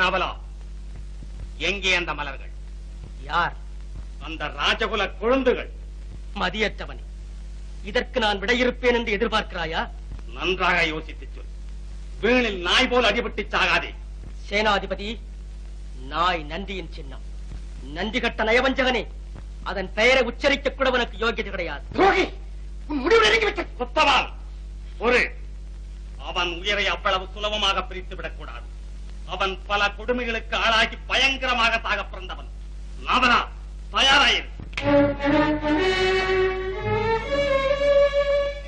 நாவலா? எங்கே அந்த மலர்கள்? யார்? அந்த ராஜகுல கொழுந்துகள். மதியற்றவனே, இதற்கு நான் விடையிருப்பேன் என்று எதிர்பார்க்கிறாயா? நன்றாக யோசித்து சொல். வீணில் நாய் போல் அடிபட்டு சாகாதே. சேனாதிபதி, நாய் நந்தியின் சின்னம். நந்தி கட்ட நயவஞ்சகனே, அதன் பெயரை உச்சரிக்க கூட உனக்கு யோகியது கிடையாது. துரோகி, உன் முடிவில் இறங்கிவிட்ட கொத்தவான். ஒரு அவன் உயிரை அவ்வளவு சுலபமாக பிரித்து விடக்கூடாது. அவன் பல கொடுமைகளுக்கு ஆளாகி பயங்கரமாக சாக பிறந்தவன். நாவலா, தயாராயிரு.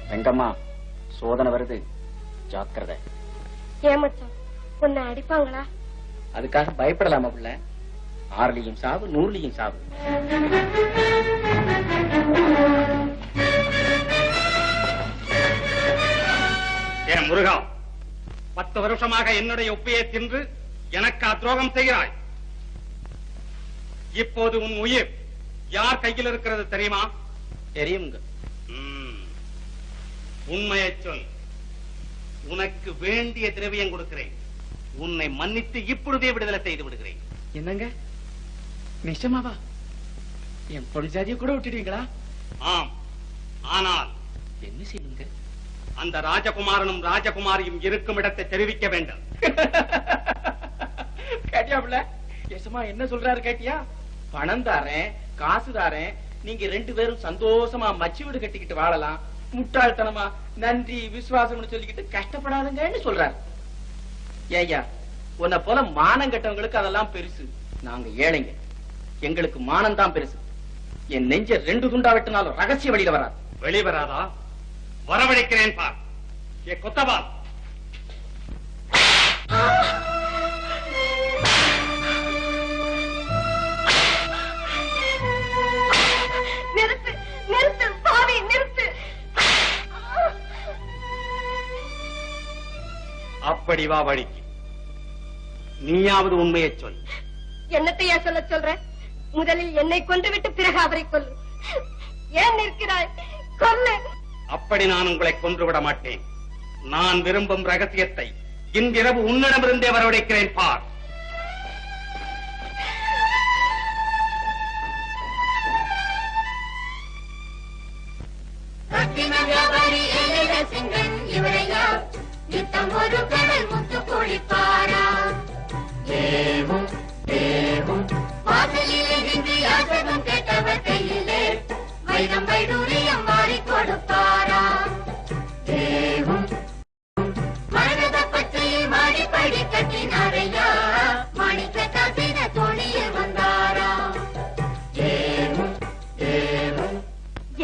வெங்கம்மா, சோதனை வருது, ஜாக்கிரதை. ஏமாச்சான், உன்னை அடிப்பாங்களா? அதுக்காக பயப்படலாமா புள்ள? 6லயும் சாவு, 100லயும் சாவு. ஏன் முருகா, 10 வருஷமாக என்னுடைய உப்பையை தின்று எனக்கு துரோகம் செய்கிறாய். இப்போது உன் உயிர் யார் கையில் இருக்கிறது தெரியுமா? தெரியுங்க. உண்மையை சொல். உனக்கு வேண்டிய திரவியம் கொடுக்கிறேன். உன்னை மன்னித்து இப்பொழுதே விடுதலை செய்து விடுகிறேன். என்னங்க, நிஜமாவா? என் பொலிசாதியை கூட விட்டுடுவீங்களா? ஆம். ஆனால் என்ன செய்யுங்க? அந்த ராஜகுமாரனும் ராஜகுமாரியும் இருக்கும் இடத்தை தெரிவிக்க வேண்டும். கேட்டியாப்ல? யசமா என்ன சொல்றாரு கேட்டியா? பணம் தாரேன், காசு தாரேன், நீங்க 2 பேரும் சந்தோஷமா மச்சி வீடு கட்டிக்கிட்டு வாழலாம், முட்டாள்தனமா நன்றி விசுவாசம்னு சொல்லிக்கிட்டு கஷ்டப்படாதுங்கன்னு சொல்றாரு. ஏய்யா, உன்னை போல மானம் கட்டவங்களுக்கு அதெல்லாம் பெருசு. நாங்க ஏழைங்க, எங்களுக்கு மானம் தான் பெருசு. என் நெஞ்ச 2 துண்டா வெட்டினாலும் ரகசிய வெளியில வராது. வெளிவராதா? வரவழைக்கிறேன் பார். ஏ கொத்தவால், நிறுத்து, நிறுத்து, பாவி, நிறுத்து. அப்படி வா வழிக்கு. நீயாவது உண்மையை சொல். என்னத்தையா சொல்ல சொல்ற? முதலில் என்னை கொன்றுவிட்டு பிறகு அவரை கொல்லு. ஏன் நிற்கிறாய்? கொல்லு. அப்படி நான் உங்களை கொன்றுவிட மாட்டேன். நான் விரும்பும் ரகசியத்தை இன்றிரவு உன்னிடமிருந்தே வரவழைக்கிறேன் பார்.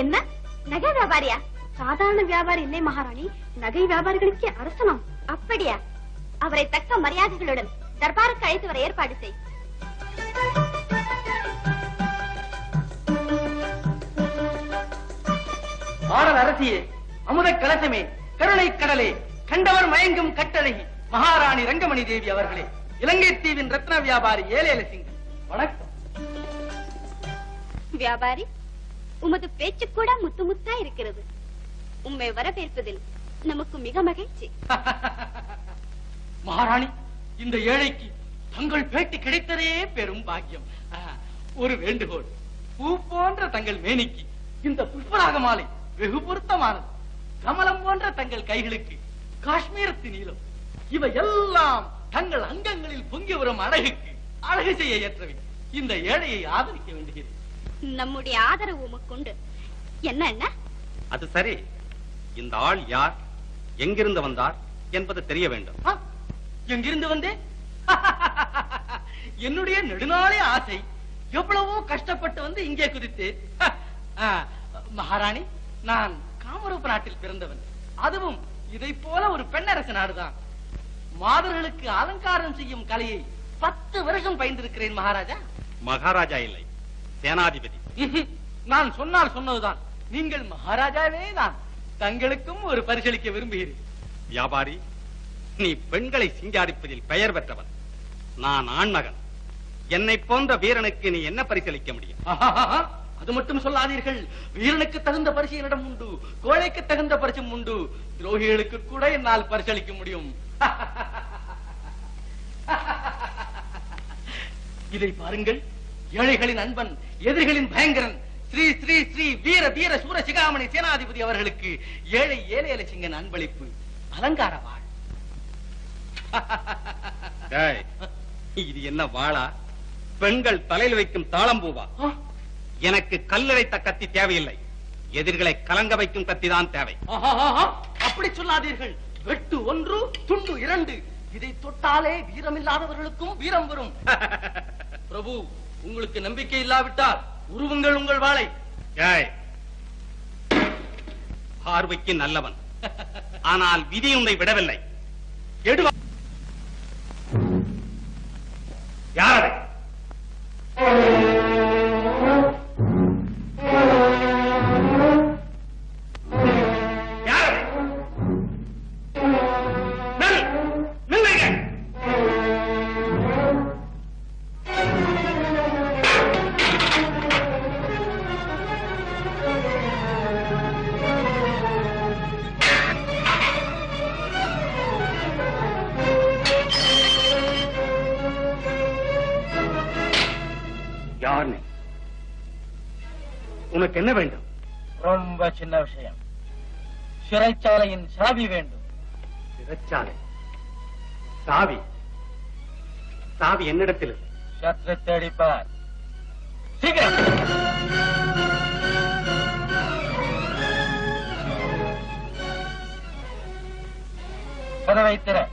என்ன நகை வியாபாரியா? சாதாரண வியாபாரி இல்லை மகாராணி, நகை வியாபாரிகளுக்கு அரசனம். அப்படியா? அவரை தக்க மரியாதைகளுடன் தர்பாருக்கு அழைத்து வர ஏற்பாடு செய். ஆடல் அரசியே, அமுத கலசமே, கருணை கடலே, கண்டவர் மயங்கும் கட்டழகி, மகாராணி ரங்கமணி தேவி அவர்களே, இலங்கை தீவின் ரத்ன வியாபாரி ஏலேல சிங்கன், வணக்கம். வியாபாரி, உமது பேச்சு கூட முத்து முத்தா இருக்கிறது. உம்மை வரவேற்பதில் நமக்கு மிக மகிழ்ச்சி. மகாராணி, இந்த ஏழைக்கு தங்கள் பேட்டி கிடைத்ததே பெரும் பாக்கியம். ஒரு வேண்டுகோள், பூ போன்ற தங்கள் மேனிக்கு இந்த புஷ்பராக மாலை வெகு பொருத்தமானது. கமலம் போன்ற தங்கள் கைகளுக்கு காஷ்மீரத்து நீளம், இவை எல்லாம் தங்கள் அங்கங்களில் பொங்கி வரும் அழகுக்கு அழகு செய்ய ஏற்றவை. இந்த ஏழையை ஆதரிக்க வேண்டுகிறது. நம்முடைய ஆதரவு உமக்குண்டு. என்ன? அது சரி, இந்த ஆள் யார், எங்கிருந்து வந்தார் என்பது தெரிய வேண்டும். எங்கிருந்து வந்தேன்? என்னுடைய நெடுநாளே ஆசை. எவ்வளவோ கஷ்டப்பட்டு வந்து இங்கே குதித்து. மகாராணி, நான் காமரூப நாட்டில் பிறந்தவன். அதுவும் இதை போல ஒரு பெண்ணரசு நாடுதான். மாதர்களுக்கு அலங்காரம் செய்யும் கலையை 10 வருஷம் பயின்றிருக்கிறேன் மகாராஜா. மகாராஜா இல்லை, சேனாதிபதி. நான் சொன்னால் சொன்னதுதான். நீங்கள் மகாராஜாவே தான். தங்களுக்கும் ஒரு பரிசளிக்க விரும்புகிறேன். வியாபாரி, நீ பெண்களை சிங்காரிப்பதில் பெயர் பெற்றவன். நான் ஆண்மகன். என்னை போன்ற வீரனுக்கு நீ என்ன பரிசளிக்க முடியும்? அது மட்டும் சொல்லாதீர்கள். வீரனுக்கு தகுந்த பரிசு என்னிடம் உண்டு, கோழைக்கு தகுந்த பரிசும் உண்டு. துரோகிகளுக்கு கூட என்னால் பரிசளிக்க முடியும். இதை பாருங்கள். ஏழைகளின் அன்பன், எதிரிகளின் பயங்கரன், ஸ்ரீ ஸ்ரீ ஸ்ரீ வீர தீர சூர சிகாமணி சேனாதிபதி அவர்களுக்கு ஏழை ஏலேல சிங்கன் அன்பளிப்பு அலங்கார வாழ். இது என்ன வாளா? பெண்கள் தலையில் வைக்கும் தாளம்பூவா? எனக்கு கல்லறைத்த கத்தி தேவையில்லை. எதிர்களை கலங்க வைக்கும் கத்தி தான் தேவை. அப்படி சொல்லாதீர்கள். வெட்டு 1 துண்டு 2. இதை தொட்டாலே வீரமில்லாதவர்களுக்கும் வீரம் வரும். பிரபு, உங்களுக்கு நம்பிக்கை இல்லாவிட்டால் உருவுங்கள் உங்கள் வாளை. பார்வைக்கு நல்லவன், ஆனால் விதி உன்னை விடவில்லை. எடுவா. யாரை? உனக்கு என்ன வேண்டும்? ரொம்ப சின்ன விஷயம். சிறைச்சாலையின் சாவி வேண்டும். சிறைச்சாலை சாவி? சாவி என்னிடத்தில்? சற்று தேடிப்பார். சீக்கிரம். கதவை திற.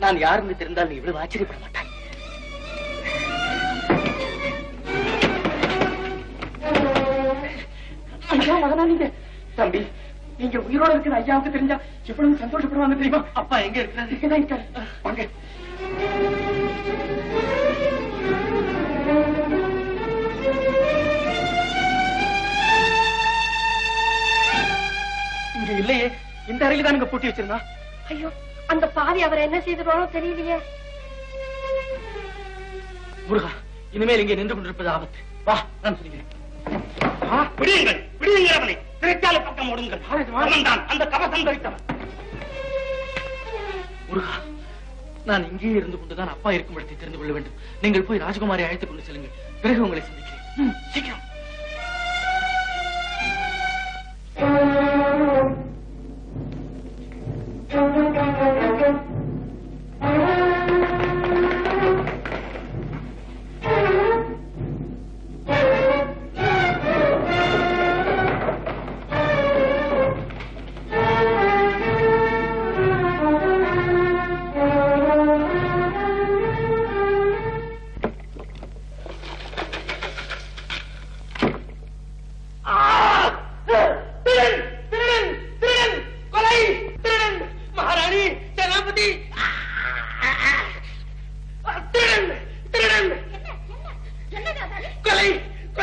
நான் யாருன்னு தெரிந்தால் நீ இவ்வளவு ஆச்சரியப்பட மாட்டாய். ஐயா மகனா நீங்க? தம்பி, நீங்க உயிரோட இருக்கிற ஐயாவுக்கு தெரிஞ்சா எவ்வளவு சந்தோஷப்படுவாங்க தெரியுமா? அப்பா எங்க இருக்கிறாரு? வாங்க. இங்க இல்லையே, இந்த அறையில தான் பூட்டி வச்சிருந்தா. ஐயோ, அந்த பாவி அவரை என்ன செய்திருவானோ தெரியலையே. முருகா, இனிமேல் இங்கே நின்று கொண்டிருப்பது ஆபத்து. வா, நான் சொல்கிறேன். விடுங்கள், விடுங்கள் அவனை. சிறைச்சாலை பக்கம் ஓடுங்கள். அவன்தான் அந்த கவசம் தரித்தவன். முருகா, நான் இங்கே இருந்து கொண்டுதான் அப்பா இருக்கும் இடத்தை தெரிந்து கொள்ள வேண்டும். நீங்கள் போய் ராஜகுமாரி அழைத்துக் கொண்டு செல்லுங்கள். பிறகு உங்களை சந்திக்கிறேன். சீக்கிரம்.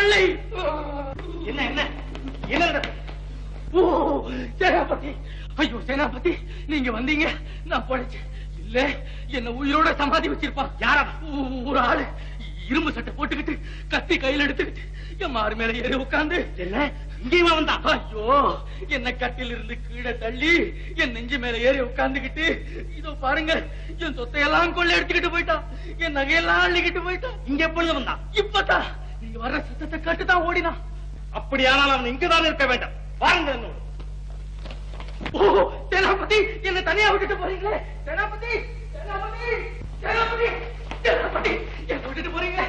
வெள்ளை. என்ன என்ன என்ன நடக்குது? ஓ சேனாபதி, ஐயோ சேனாபதி, நீங்க வந்தீங்க, நான் பொழைச்சேன். இல்ல என்ன உயிரோட சமாதி வச்சிருப்பான். யாரா? ஒரு ஆளு இரும்பு சட்டை போட்டுக்கிட்டு கத்தி கையில எடுத்துக்கிட்டு என் மாறு மேல ஏறி உட்கார்ந்து. என்ன இங்கேயுமா வந்தான்? ஐயோ, என்ன கட்டில இருந்து கீழே தள்ளி என் நெஞ்சு மேல ஏறி உட்கார்ந்துகிட்டு, இதோ பாருங்க, என் சொத்தையெல்லாம் கொள்ள எடுத்துக்கிட்டு போயிட்டான், என் நகையெல்லாம் அள்ளிக்கிட்டு போயிட்டான். இங்க எப்பொழுது வந்தான்? இப்பதான் நீங்க வர்ற சத்தத்தை கட்டுதான் ஓடினான். அப்படியானால் அவன் இங்குதான் இருக்க வேண்டாம். வாருங்கள் என்னோடு. ஓ சேனாபதி, என்ன தனியா விட்டுட்டு போறீங்களே? சேனாபதி, சேனாபதி, சேனாபதி, சேனாபதி, என்ன விட்டுட்டு போறீங்க?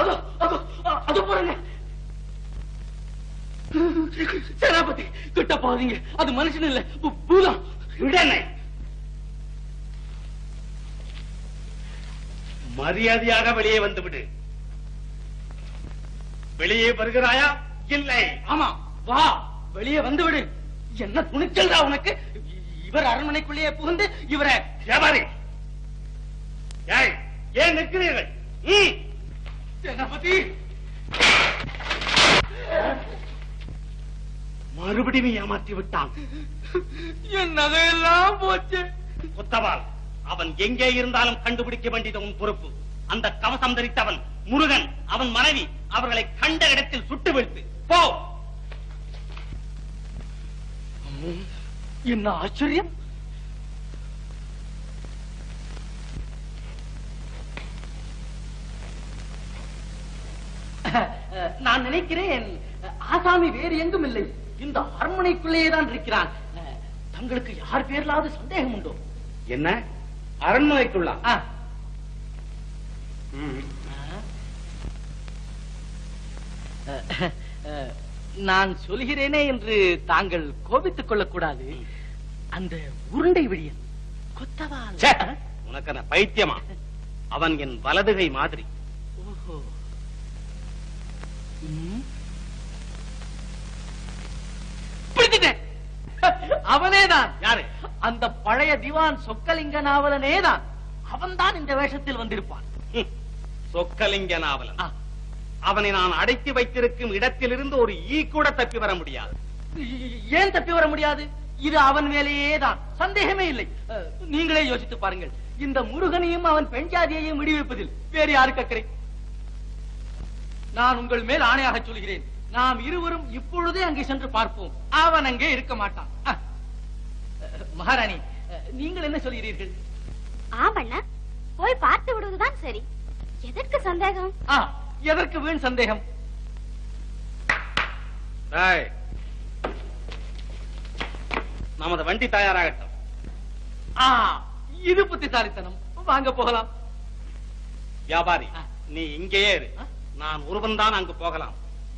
அதோ அதோ அதோ போறீங்க. சேனாபதி, கிட்ட போறீங்க, அது மனுஷன் இல்ல, பூதம். விடனை மரியாதையாக வெளியே வந்து விடு. வெளியே வருகிறாயா? இல்லை. ஆமா, வா, வெளியே வந்து விடு. என்ன துணிச்சல்டா உனக்கு? இவர் அரண்மனைக்குள்ளேயே புகுந்து இவரை வியாபாரி, ஏன் நிற்கிறீர்கள்? சேனாபதி, மறுபடியும் ஏமாற்றி விட்டான். என் நகையெல்லாம் போச்சு. கொத்தவால், அவன் எங்கே இருந்தாலும் கண்டுபிடிக்க வேண்டியது உன் பொறுப்பு. அந்த கவசம் தரித்தவன் முருகன், அவன் மனைவி, அவர்களை கண்ட இடத்தில் சுட்டு வீழ்த்து. போ. என்ன ஆச்சரியம்! நான் நினைக்கிறேன் ஆசாமி வேறு எங்கும் இல்லை, இந்த அரண்மனைக்குள்ளேயே தான் இருக்கிறான். தங்களுக்கு யார் பேர்லாவது சந்தேகம் உண்டோ? என்ன அரண்மனைக்குள்ளா? நான் சொல்கிறேனே என்று தாங்கள் கோபித்துக் கொள்ளக்கூடாது. அந்த உருண்டை விழியன் கொத்தவால். உனக்கு அந்த பைத்தியமா? அவன் என் வலதுகை மாதிரி. ஓஹோ. பிடிச்சிட்டேன். அவனேதான். யாரு? அந்த பழைய திவான் சொக்கலிங்க நாவலனேதான். அவன்தான் இந்த வேஷத்தில் வந்திருப்பான். சொக்கலிங்க நாவலன். அவனை நான் அடைத்து வைத்திருக்கும் இடத்திலிருந்து ஒரு ஈ கூட தப்பி வர முடியாது. ஏன் தப்பி வர முடியாது? இது அவன் வேலையே தான், சந்தேகமே இல்லை. நீங்களே யோசித்து பாருங்கள், இந்த முருகனையும் அவன் பெண் ஜாதியையும் விடுவிப்பதில் வேறு யாருக்கு அக்கறை? நான் உங்கள் மேல் ஆணையாக சொல்கிறேன், நாம் இருவரும் இப்பொழுதே அங்கே சென்று பார்ப்போம். அவன் அங்கே இருக்க மாட்டான். மகாராணி, நீங்கள் என்ன சொல்கிறீர்கள்? ஆமண்ணா, போய் பார்த்து விடுவதுதான் சரி. எதற்கு சந்தேகம்? எதற்கு வீண் சந்தேகம்? நமது வண்டி தயாராகட்டும். இது புத்திசாலித்தனம். வாங்க போகலாம். வியாபாரி, நீ இங்கேயே இரு. நான் ஒருவன் தான் அங்கு போகலாம்.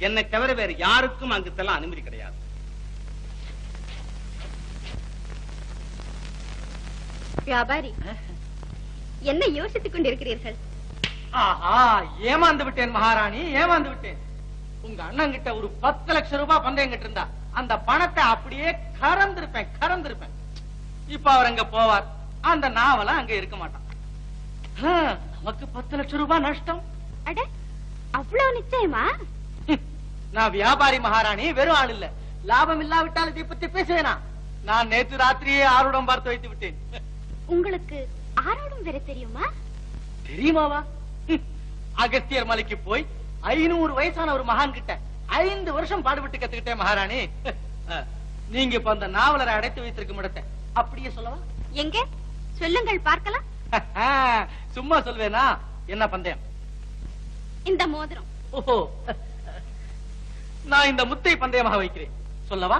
என்னை தவிர வேறு யாருக்கும் அங்கு செல்ல அனுமதி கிடையாது. வியாபாரி, என்ன யோசித்துக் கொண்டிருக்கிறீர்கள்? ஏமாந்து விட்டேன் மகாராணி, ஏமாந்து விட்டேன். உங்க அண்ணன் கிட்ட ஒரு 10 லட்சம் ரூபாய் பந்தயம் கிட்ட இருந்தா அந்த பணத்தை அப்படியே கறந்திருப்பேன். இப்ப அவர் அங்க போவார், அந்த நாவல அங்க இருக்க மாட்டான். நமக்கு 10 லட்சம் ரூபாய் நஷ்டம். அட, அவ்வளவு நிச்சயமா? நான் வியாபாரி மகாராணி, வெறும் ஆள் இல்ல. லாபம் இல்லாவிட்டால் இதை பத்தி பேசுவேனா? நான் நேற்று ராத்திரியே ஆரோடம் பார்த்து வைத்து விட்டேன். உங்களுக்கு ஆரோடம் வேற தெரியுமா? தெரியுமாவா? அகஸ்தியர் மலைக்கு போய் 500 வயசான ஒரு மகான் கிட்ட 5 வருஷம் பாடுபட்டு கத்துக்கிட்டேன் மகாராணி. நீங்க இப்ப அந்த நாவலரை அடைத்து வைத்திருக்கும் இடத்தை அப்படியே சொல்லவா? எங்க சொல்லுங்கள் பார்க்கலாம். சும்மா சொல்வேனா? என்ன பந்தயம்? இந்த மோதிரம். ஓஹோ, நான் இந்த முத்தை பந்தயமாக வைக்கிறேன். சொல்லவா?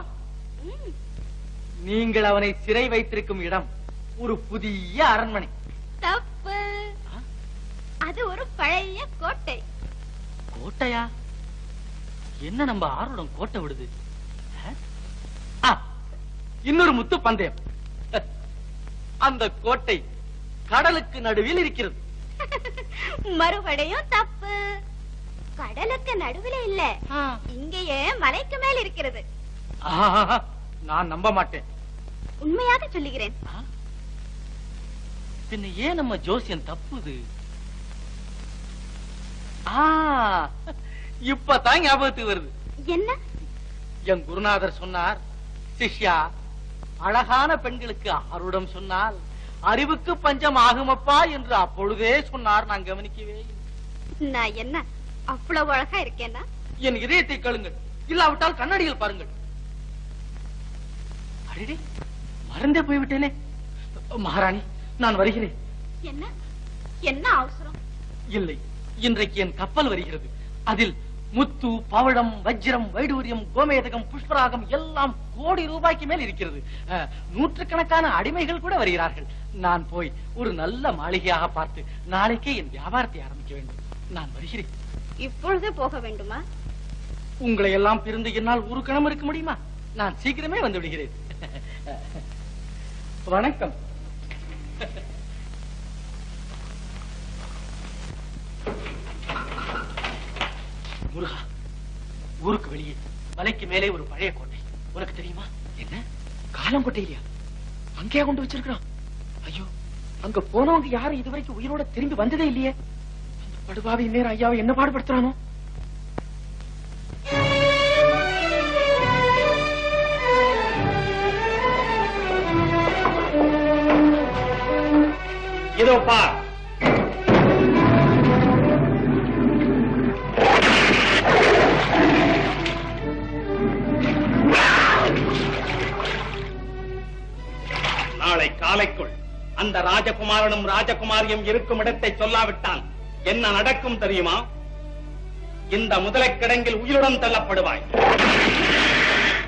நீங்கள் அவனை சிறை வைத்திருக்கும் இடம் ஒரு புதிய அரண்மனை. தப்பு, அது ஒரு பழைய கோட்டை. கோட்டையா? என்ன நம்ம ஆரோடம் கோட்டை விடுது? இன்னொரு முத்து பந்தயம். அந்த கோட்டை கடலுக்கு நடுவில் இருக்கிறது. மறுபடியும் தப்பு, கடலுக்கு நடுவில் இல்ல, இங்கேயே மலைக்கு மேல் இருக்கிறது. நான் நம்ப மாட்டேன். உண்மையாக சொல்லுகிறேன். பின்ன ஏன் நம்ம ஜோசியம் தப்புது? இப்பதான் ஞாபகத்துக்கு வருது. என்ன? என் குருநாதர் சொன்னார், சிஷ்யா, அழகான பெண்களுக்கு ஆருடம் சொன்னால் அறிவுக்கு பஞ்சம் ஆகுமப்பா என்று அப்பொழுதே சொன்னார். நான் கவனிக்கவே இல்லை. நான் என்ன அவ்வளவு அழகா இருக்கேன்னா? என் இதயத்தை கேளுங்கள், இல்லாவிட்டால் கண்ணாடியில் பாருங்கள். அடடே, மறந்தே போய்விட்டேனே. மகாராணி, நான் வருகிறேன். என்ன என்ன அவசரம்? இல்லை, இன்றைக்கு என் கப்பல் வருகிறது. அதில் முத்து, பவழம், வஜ்ரம், வைடூரியம், கோமேதகம், புஷ்பராகம் எல்லாம் கோடி ரூபாய்க்கு மேல் இருக்கிறது. நூற்றுக்கணக்கான அடிமைகள் கூட வருகிறார்கள். நான் போய் ஒரு நல்ல மாளிகையாக பார்த்து நாளைக்கே என் வியாபாரத்தை ஆரம்பிக்க வேண்டும். நான் வருகிறேன். இப்பொழுதே போக வேண்டுமா? உங்களை எல்லாம் பிரிந்து என்னால் ஒரு கணம் இருக்க முடியுமா? நான் சீக்கிரமே வந்து விடுகிறேன். வணக்கம். முருகா, ஊருக்கு வெளியே மலைக்கு மேலே ஒரு பழைய கோட்டை. உனக்கு தெரியுமா? என்ன காலம் கொட்டையிலையா? அங்கேயா கொண்டு வச்சிருக்கான்? ஐயோ, அங்க போனவங்க யாரும் இதுவரைக்கும் உயிரோட திரும்பி வந்ததே இல்லையே. அந்த படுபாவி நேரம் ஐயாவை என்ன பாடுபடுத்துறானோ? இதோ பார். நாளை காலைக்குள் அந்த ராஜகுமாரனும் ராஜகுமாரியும் இருக்கும் இடத்தை சொல்லாவிட்டால் என்ன நடக்கும் தெரியுமா? இந்த முதலைக் கிடங்கில் உயிருடன் தள்ளப்படுவாய்.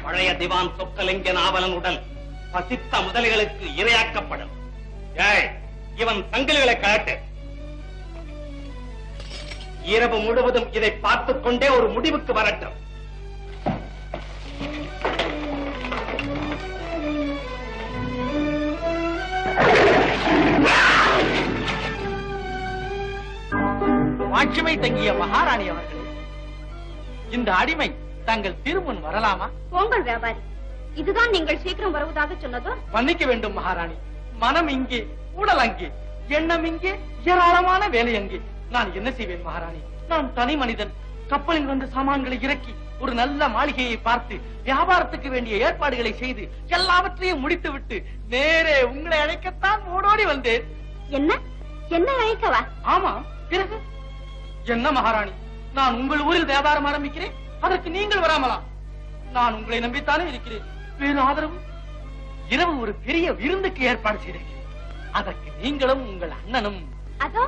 பழைய திவான் சொக்கலிங்க நாவலன் உடல் பசித்த முதலைகளுக்கு இரையாக்கப்படும். ஏய், இவன் சங்கிலிகளை காட்டு. இரவு முழுவதும் இதை பார்த்துக் கொண்டே ஒரு முடிவுக்கு வரட்டும். மாட்சிமை தங்கிய மகாராணி அவர்களே, இந்த அடிமை தங்கள் திருமுன் வரலாமா? உங்கள் வியாபாரி, இதுதான் நீங்கள் சீக்கிரம் வருவதாக சொன்னதோ? மன்னிக்க வேண்டும் மகாராணி, மனம் இங்கே, உடல் அங்கே, எண்ணம் இங்கே, ஏராளமான வேலை அங்கே. நான் என்ன செய்வேன் மகாராணி? நான் தனி மனிதன். கப்பலில் வந்த சாமான்களை இறக்கி ஒரு நல்ல மாளிகையை பார்த்து வியாபாரத்துக்கு வேண்டிய ஏற்பாடுகளை செய்து எல்லாவற்றையும் முடித்து விட்டு நேரே உங்களை அழைக்கத்தான் ஓடோடி வந்தேன். என்ன என்ன அழைக்கவா? ஆமா, பிறகு என்ன மகாராணி? நான் உங்கள் ஊரில் வியாபாரம் ஆரம்பிக்கிறேன், அதற்கு நீங்கள் வராமலா? நான் உங்களை நம்பித்தானே இருக்கிறேன். வேறு ஆதரவு? இரவு ஒரு பெரிய விருந்துக்கு ஏற்பாடு செய்திருக்கிறேன். அதற்கு நீங்களும் உங்கள் அண்ணனும். அதோ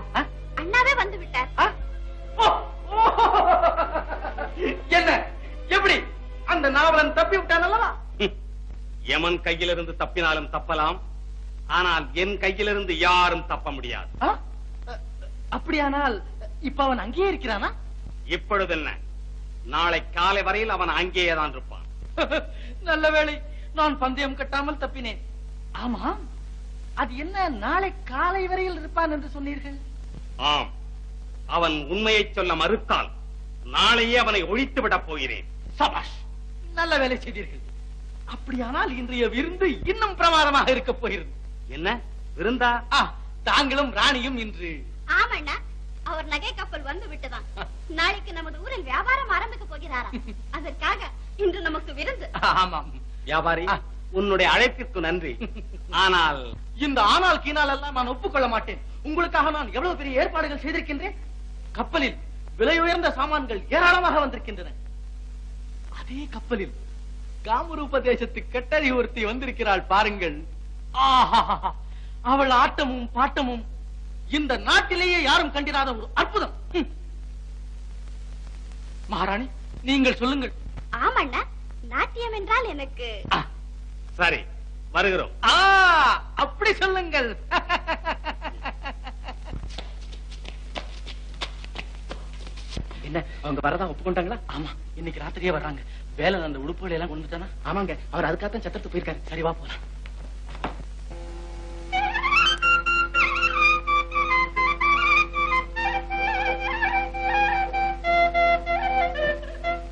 அண்ணாவே வந்து விட்டார். என்ன, எப்படி அந்த நாவலன் தப்பி விட்டான் அல்லவா? எமன் கையிலிருந்து தப்பினாலும் தப்பலாம், ஆனால் என் கையிலிருந்து யாரும் தப்ப முடியாது. அப்படியானால் இப்ப அவன் அங்கேயே இருக்கிறானா? இப்பொழுது என்ன, நாளை காலை வரையில் அவன் அங்கேயேதான் இருப்பான். நல்ல வேளை, நான் பந்தயம் கட்டாமல் தப்பினேன். ஆமா, அது என்ன நாளை காலை வரையில் இருப்பான் என்று சொன்னீர்கள்? ஆம், அவன் உண்மையை சொல்ல மறுத்தால் நாளையே அவனை ஒழித்து விடப் போகிறேன். சபாஷ், நல்ல வேலை செய்தீர்கள். அப்படியானால் இன்றைய விருந்து இன்னும் பிரமாதமாக இருக்க போகிறது. என்ன விருந்தா? தாங்களும் ராணியும் இன்று? ஆமண்ணா, அவர் நகை கப்பல் வந்து விட்டுதான். நாளைக்கு நமது ஊரில் வியாபாரம் ஆரம்பிக்க போகிறாராம். அதற்காக இன்று நமக்கு விருந்து. ஆமாம் வியாபாரி, உன்னுடைய அழைப்பிற்கு நன்றி. ஆனால் இந்த ஆனால் கீனால் எல்லாம் நான் ஒப்புக்கொள்ள மாட்டேன். உங்களுக்காக நான் எவ்வளவு பெரிய ஏற்பாடுகள் செய்திருக்கின்றேன். கப்பலில் விலை உயர்ந்த சாமான்கள் ஏராளமாக வந்திருக்கின்றன. அதே கப்பலில் காமரூப தேசத்து கெட்டழி ஒருத்தி வந்திருக்கிறாள் பாருங்கள். அவள் ஆட்டமும் பாட்டமும் இந்த நாட்டிலேயே யாரும் கண்டிராத ஒரு அற்புதம். மகாராணி, நீங்கள் சொல்லுங்கள். ஆமண்ணா, நாட்டியம் என்றால் எனக்கு. சரி, வருகிறோம். அப்படி சொல்லுங்கள். என்ன, அவங்க வரதான் ஒப்புக்கொண்டாங்களா? ஆமா, இன்னைக்கு ராத்திரியே வர்றாங்க. வேலை அந்த உடுப்புகளை எல்லாம் கொண்டு தானா? ஆமாங்க, அவர் அதுக்காகத்தான் சத்திரத்து போயிருக்காரு. சரி, வா போலாம்.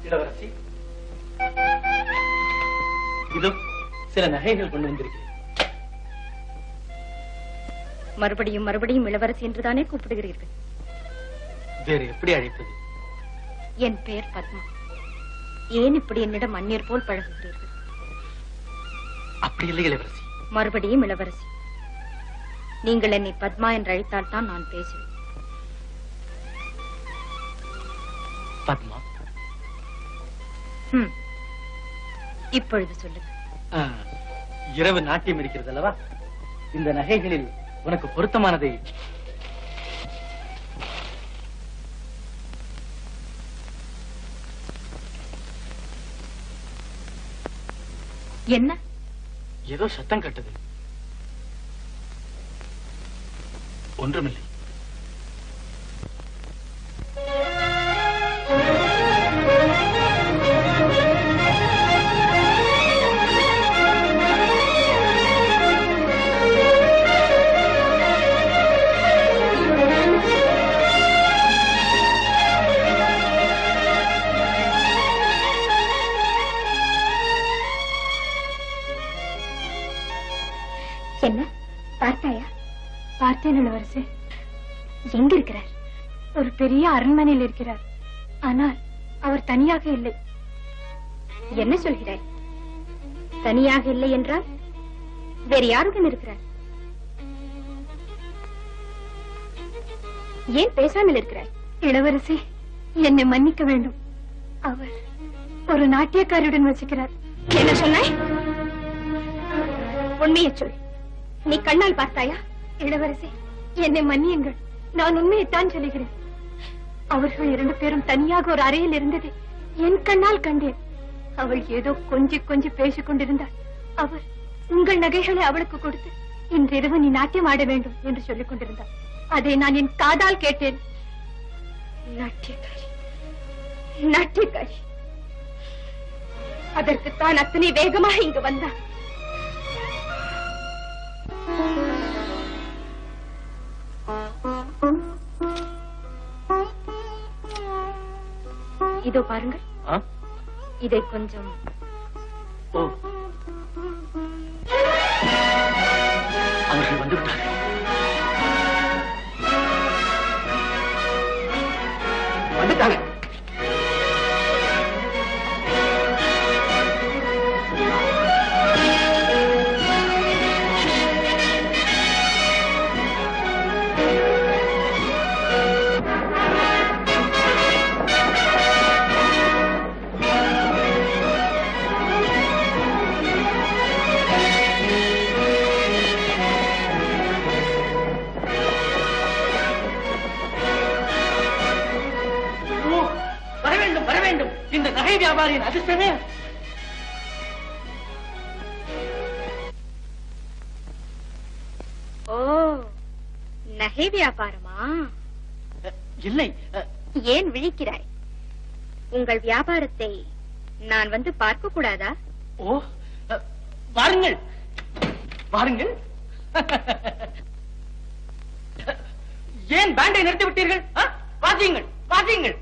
இளவரசி, இதோ சில நகைகள் கொண்டு வந்திருக்கிறேன். மறுபடியும் மறுபடியும் இளவரசி என்றுதானே கூப்பிடுகிறீர்கள்? வேறு எப்படி அழைப்பது? என் பெயர் பத்மா. ஏன் இப்படி என்னிடம் அந்நியர் போல் பழகுகிறீர்கள்? அப்படி இல்லை இளவரசி. மறுபடியும் இளவரசி. நீங்கள் என்னை பத்மா என்று அழைத்தால் தான் நான் பேசுவேன். பத்மா, இப்பொழுது சொல்லுங்க. இரவு நாட்டியம் இருக்கிறது அல்லவா? இந்த நகைகளில் உனக்கு பொருத்தமானதை என்ன? ஏதோ சத்தம் கட்டது. ஒன்றுமில்லை. என்ன பார்த்தாயா? பார்த்தேன் இளவரசி. எங்க இருக்கிறார்? ஒரு பெரிய அரண்மனையில் இருக்கிறார். ஆனால் அவர் தனியாக இல்லை. என்ன சொல்கிறாய்? தனியாக இல்லை என்றால் வேறு யாருடன் இருக்கிறார்? ஏன் பேசாமல் இருக்கிறாய்? இளவரசி, என்னை மன்னிக்க வேண்டும். அவர் ஒரு நாட்டியக்காரியுடன் வசிக்கிறார். என்ன சொன்னாய்? உண்மையை சொல். நீ கண்ணால் பார்த்தாயா? இளவரசி, என்னை மன்னியுங்கள். நான் உண்மையைத்தான் சொல்லுகிறேன். அவர்கள் 2 பேரும் தனியாக ஒரு அறையில் இருந்ததை என் கண்ணால் கண்டேன். அவள் ஏதோ கொஞ்சி பேசிக் கொண்டிருந்தாள். அவர் உங்கள் நகைகளை அவளுக்கு கொடுத்து இன்றிரவு நீ நாட்டியம் ஆட வேண்டும் என்று சொல்லிக் கொண்டிருந்தாள். அதை நான் என் காதால் கேட்டேன். நாட்டியக்காரி, நாட்டியக்காரி. அதற்குத்தான் அத்தனை வேகமாக இங்கு வந்தான். இதோ பாருங்கள். இதை கொஞ்சம். அவர்கள் வந்துவிட்டார்கள். வந்துட்டாங்க. இந்த நகை வியாபாரியின் அதிர்ஷ்டமே. ஓ, நகை வியாபாரமா? இல்லை. ஏன் விழிக்கிறாய்? உங்கள் வியாபாரத்தை நான் வந்து பார்க்க கூடாதா? ஓ, வாருங்கள் வாருங்கள். ஏன் பேண்டை நிறுத்தி விட்டீர்கள்? வாசியுங்கள் வாசியுங்கள்.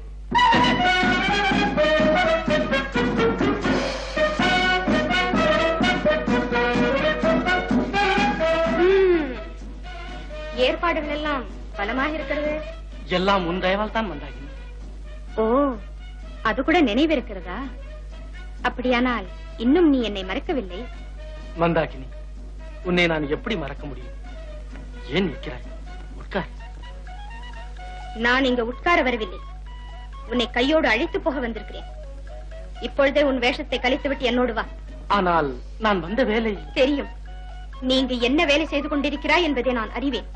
ஏற்பாடுகள் எல்லாம் பலமாக இருக்கிறது. எல்லாம் உன் தயவால் தான் வந்தாகின. ஓ, அது கூட நினைவிருக்கிறதா? அப்படியானால் இன்னும் நீ என்னை மறக்கவில்லை. மந்தாகினி, உன்னை நான் எப்படி மறக்க முடியும்? ஏன் நிற்கிறாய்? உட்கார். நான் இங்க உட்கார வரவில்லை. உன்னை கையோடு அழைத்து போக வந்திருக்கிறேன். இப்பொழுதே உன் வேஷத்தை கழித்துவிட்டு என்னோடு வா. ஆனால் நான் வந்த வேலை. தெரியும். நீங்க என்ன வேலை செய்து கொண்டிருக்கிறாய் என்பதை நான் அறிவேன்.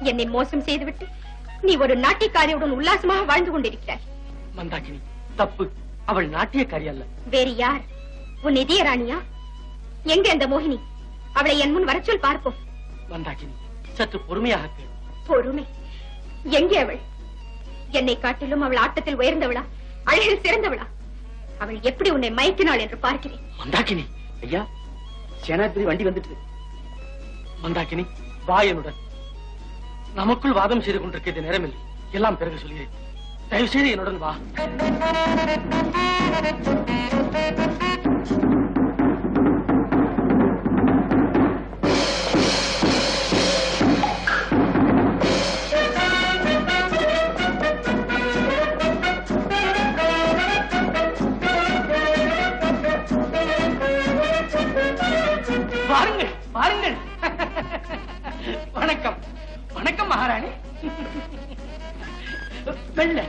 என்னை மோசம் செய்துவிட்டு நீ ஒரு நாட்டியக்காரியுடன் உல்லாசமாக வாழ்ந்து கொண்டிருக்கிறாய். மந்தாகினி, தப்பு. அவள் நாட்டியக்காரி அல்ல. வேறு யார்? உன் இதய ராணியா? எங்க அந்த மோகினி? அவளை என் முன் வரச்சொல் பார்ப்போம். மந்தாகினி, சற்று பொறுமையாக கேள். பொறுமை? எங்கே அவள்? என்னை காட்டிலும் அவள் ஆட்டத்தில் உயர்ந்தவளா, அழகில் சிறந்தவளா? அவள் எப்படி உன்னை மயக்கினாள் என்று பார்க்கிறேன். மந்தாகினி, ஐயா, சேனாதிபதி வண்டி வந்துட்டு. மந்தாகினி, வா என்னுடன். நமக்குள் வாதம் செய்து கொண்டிருக்கிறது நேரமில்லை. எல்லாம் பிறகு சொல்கிறேன். தயவு செய்து என்னுடன் வா. மெல்ல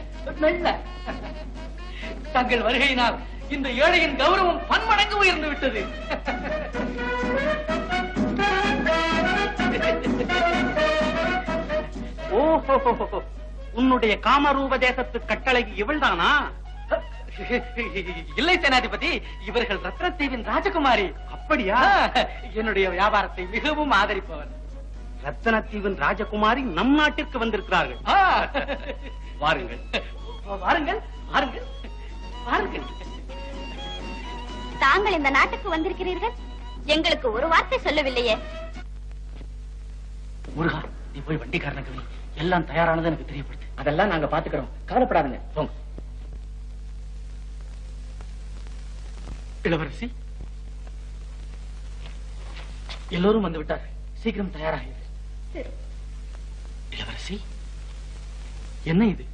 மெல்ல. தங்கள் வருகையினால் இந்த ஏழையின் கௌரவம் பன்மடங்கு உயர்ந்து விட்டது. ஓஹோ, உன்னுடைய காமரூப தேசத்து கட்டளை இவள்தானா? இல்லை சேனாதிபதி, இவர்கள் ரத்னத்தீவின் ராஜகுமாரி. அப்படியா? என்னுடைய வியாபாரத்தை மிகவும் ஆதரிப்பவர். ரத்தனத்தீவின் ராஜகுமாரி நம் நாட்டிற்கு வந்திருக்கிறார்கள். வாருங்கள் வாருங்கள் வாருங்கள் வாருங்கள். தாங்கள் இந்த நாட்டுக்கு வந்திருக்கிறீர்கள், எங்களுக்கு ஒரு வார்த்தை சொல்லவில்லையே. முருகா, நீ போய் வண்டிக்காரனுக்கு எல்லாம் தயாரானது எனக்கு தெரியப்படுத்து. அதெல்லாம் நாங்க பாத்துக்கிறோம், கவலைப்படாதுங்க. போங்க. இளவரசி, எல்லோரும் வந்து விட்டார், சீக்கிரம் தயாராகிறது. இளவரசி, என்ன இது?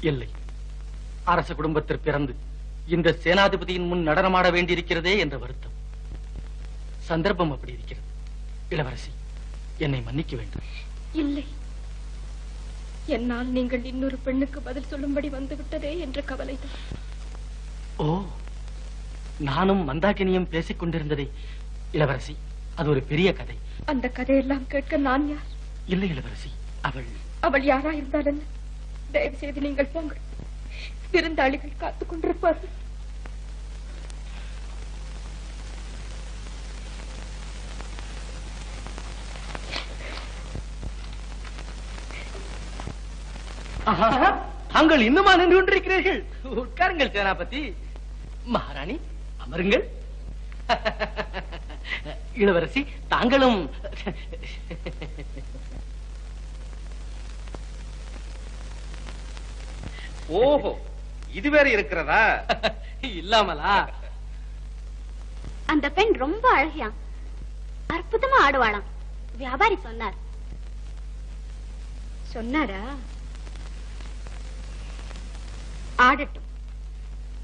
இல்லை, அரச குடும்பத்தில் பிறந்து இந்த சேனாதிபதியின் முன் நடனமாட வேண்டியிருக்கிறதே என்ற வருத்தம். சந்தர்ப்பம் அப்படி இருக்கிறது. இளவரசி, என்னை மன்னிக்க வேண்டும். இல்லை, என்னால் நீங்கள் இன்னொரு பெண்ணுக்கு பதில் சொல்லும்படி வந்துவிட்டதே என்ற கவலைதான். ஓ, நானும் மந்தாகினியும் பேசிக் கொண்டிருந்ததை. இளவரசி, அது ஒரு பெரிய கதை. அந்த கதையெல்லாம் கேட்க நான் யார்? இல்லை இளவரசி, அவள் யாரா இருந்தால் என்ன? தயவு செய்து நீங்கள் போங்கள், விருந்தாளிகள் காத்துக் கொண்டிருப்பார்கள். தாங்கள் இன்னுமா நின்று கொண்டிருக்கிறீர்கள்? உட்காருங்கள் சேனாபதி. மகாராணி, அமருங்கள். இளவரசி, தாங்களும் ஓஹோ, இது வேற இருக்கிறதா? இல்லாமலா? அந்த பெண் ரொம்ப அழகியா, அற்புதமா ஆடுவாளாம். வியாபாரி சொன்னார். சொன்னாரா? ஆடட்டும்,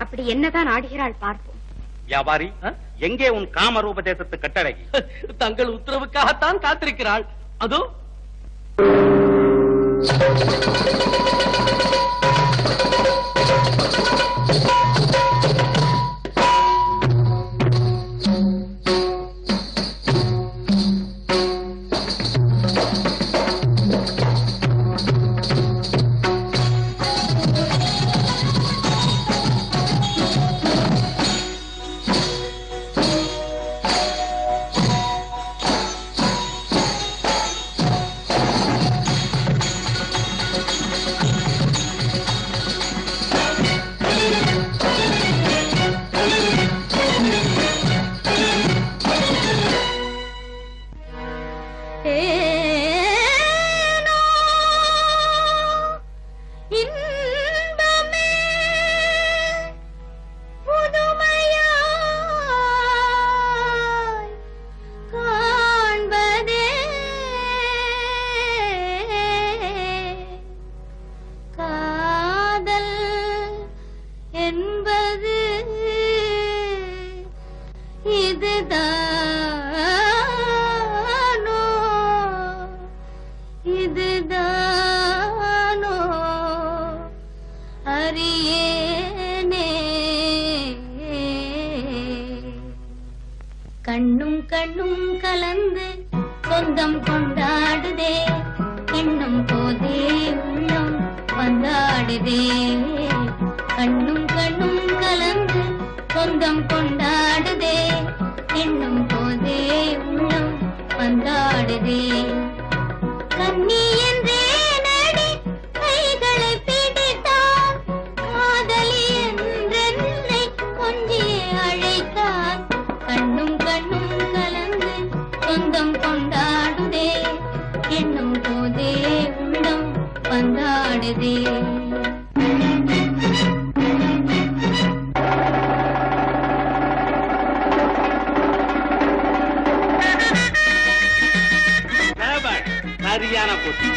அப்படி என்னதான் ஆடுகிறாள் பார்ப்போம். வியாபாரி, எங்கே உன் காமரூப தேசத்து கட்டளை? தங்கள் உத்தரவுக்காகத்தான் காத்திருக்கிறாள். அதோ கண்ணும் கண்ணும் கலந்து சொந்தம் கொண்டாடுதே, எண்ணும் போதே உள்ளம் வந்தாடுதே. கண்ணும் கண்ணும் கலந்து சொந்தம் கொண்டாடுதே, எண்ணும் போதே உள்ளம் வந்தாடுதே. கண்ணி என்றே நடி கைகளை பிடித்தார், காதலி என்றென்னை கொஞ்சியே அழைத்தார். கண்ணும் கண்ணும் கலந்து சொந்தம் கொண்டாடுதே, எண்ணும் போதே உள்ளம் வந்தாடுதே. சரியான போட்டி.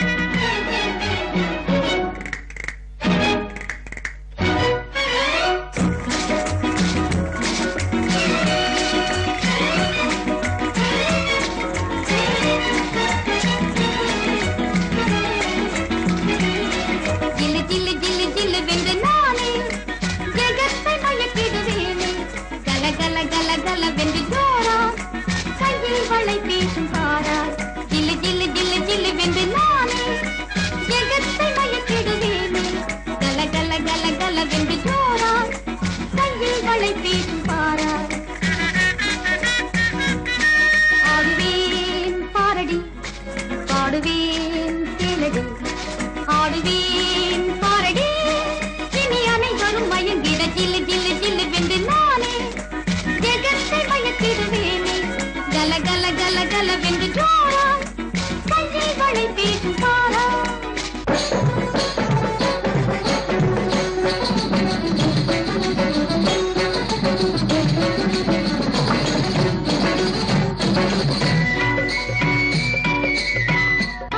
பாடுவேன் பாரடி இனி அனைவரும் மயங்கிட ஜில்லு ஜில்லு ஜில்லு வென்று நானே ஜெகத்தை மயக்கிடுவேனே கல கல கல கல வென்று ஜோரா கையில் வளை பேசும் பாரா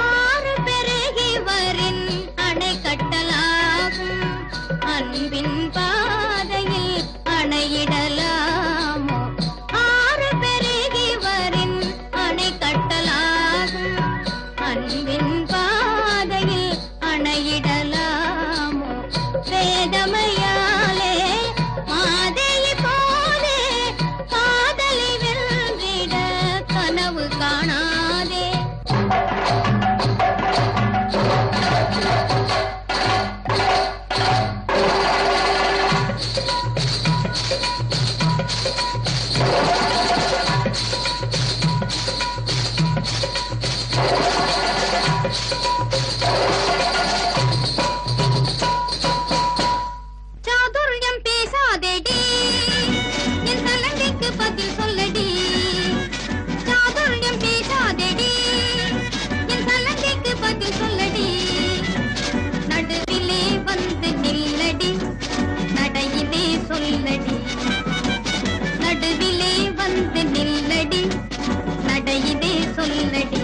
ஆறு பெருகிவரின் அணை கட்டலாகும் அன்பின் பாதையில் அணையிடலாமோ ஆறு பெருகிவரின் அணை கட்டலாகும் அன்பின் பாதையில் அணையிடலாமோ வேதமையாலே மாதையை போலே காதலை வென்றிட கனவு காணாதே சாதுர்யம் பேசாதேடி என் சலங்கைக்கு பதில் சொல்லடி சாதுர்யம் பேசாதேடி என் சலங்கைக்கு பதில் சொல்லடி நடுவிலே வந்து நில்லடி நடையிலே சொல்லடி நடுவிலே வந்து நில்லடி நடையிலே சொல்லடி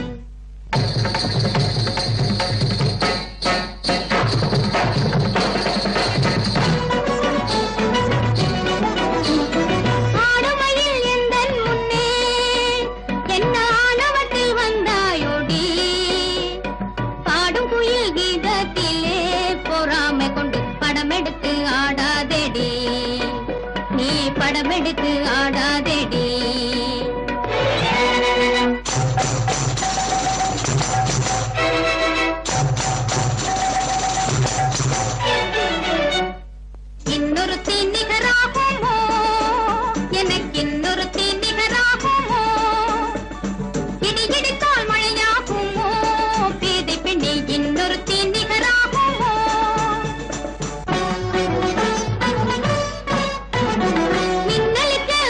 ஆடுமையில் எந்தன் முன்னே என்ன ஆணவத்தில் வந்தாயோடி பாடும் குயில் கீதத்திலே பொறாமை கொண்டு படமெடுத்து ஆடாதேடி நீ படமெடுத்து ஆடாதேடி இன்னொருத்தி நிகராகுமோ எனக்கு இன்னொருத்தி நிகராகுமோ இடி இடித்தால் மழையாகுமோ பேதை பெண்ணே இன்னொருத்தி நிகராகுமோ மின்னலுக்கு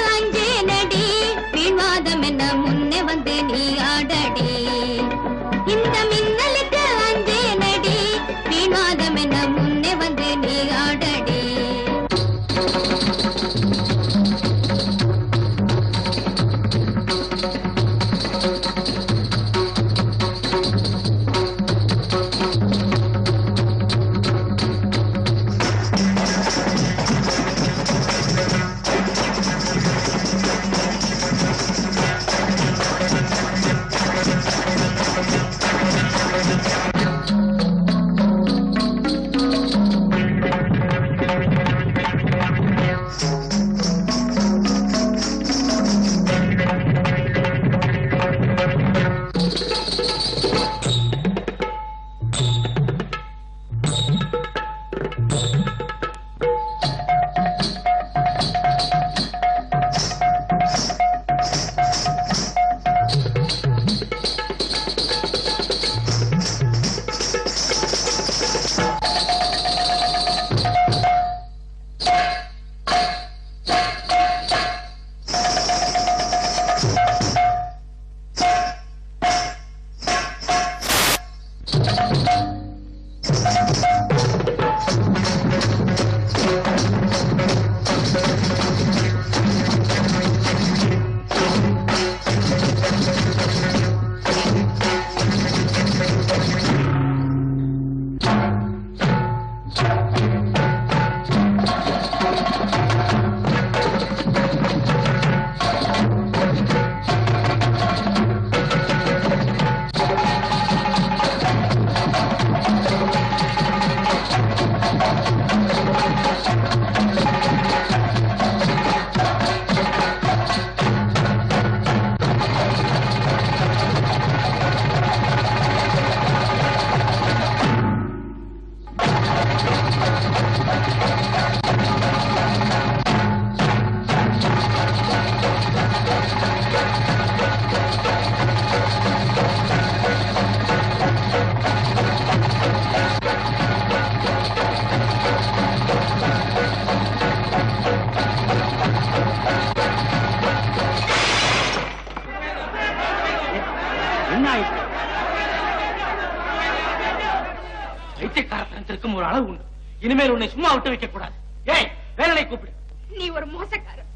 வைத்தியக்காரத்திற்கும் ஒரு அளவு உண்டு. இனிமேல் உன்னை சும்மா விட்டு வைக்க கூடாது. ஏய், வேலனை கூப்பிடு. நீ ஒரு மோசக்காரன்,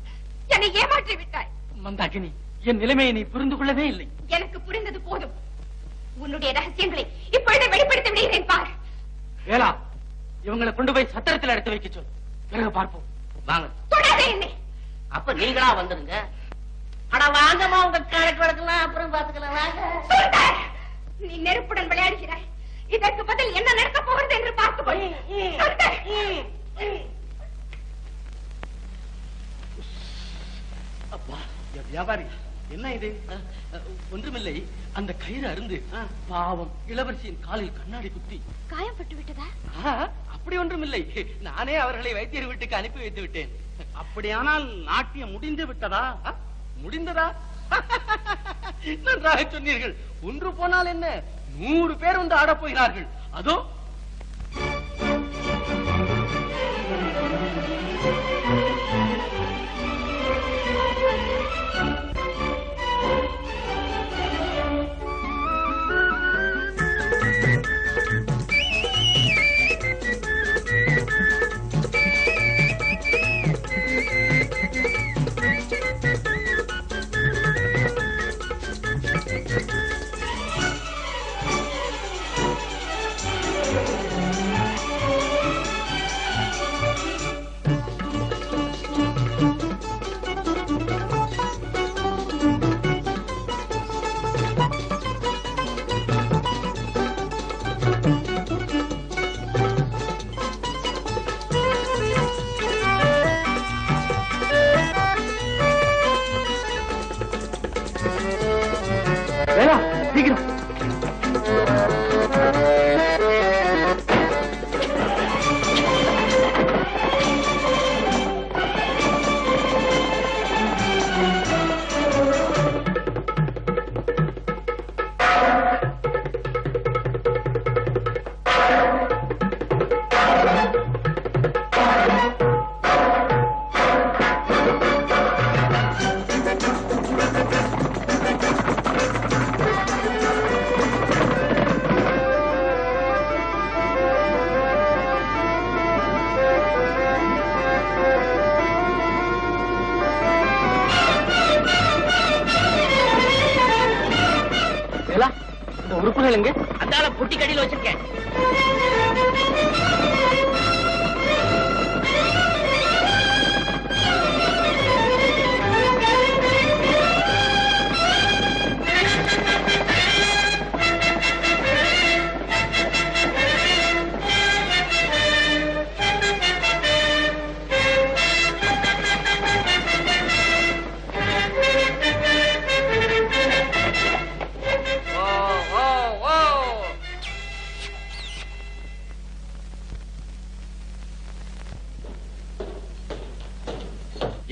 என்னை ஏமாற்றி விட்டாய். மந்தாகினி, என் நிலைமையை நீ புரிந்து கொள்ளவே இல்லை. எனக்கு புரிந்தது போதும். உன்னுடைய ரகசியங்களை இப்பொழுது வெளிப்படுத்த விடுகிறேன் பார். வேலா, இவங்களை கொண்டு போய் சத்திரத்தில் எடுத்து வைக்க சொல். பிறகு பார்ப்போம். வாங்க. தொடாதே என்னை. அப்ப நீங்களா வந்துருங்க. அட வாங்கம்மா, உங்க கணக்கு வழக்கலாம் அப்புறம் பாத்துக்கலாம். வாங்க. நீ நெருப்புடன் விளையாடுகிறாய். இதற்கு பதில் என்ன நடக்க போகிறது என்று பார்த்துக்கொள். அப்பா, வியாபாரி, என்ன இது? ஒன்றுமில்லை, அந்த கயிறு அருந்து பாவம் இளவரசியின் காலில் கண்ணாடி குத்தி காயப்பட்டு விட்டதா? அப்படி ஒன்றுமில்லை. நானே அவர்களை வைத்தியர் வீட்டுக்கு அனுப்பி வைத்து விட்டேன். அப்படியானால் நாட்டியம் முடிந்து விட்டதா? முடிந்ததா? நன்றாக சொன்னீர்கள். ஒன்று போனால் என்ன, 100 பேர் வந்து ஆடப் போகிறார்கள். அதோ உறுப்புகள் எங்க? அந்தால புட்டி கடியில் வச்சிருக்கேன்.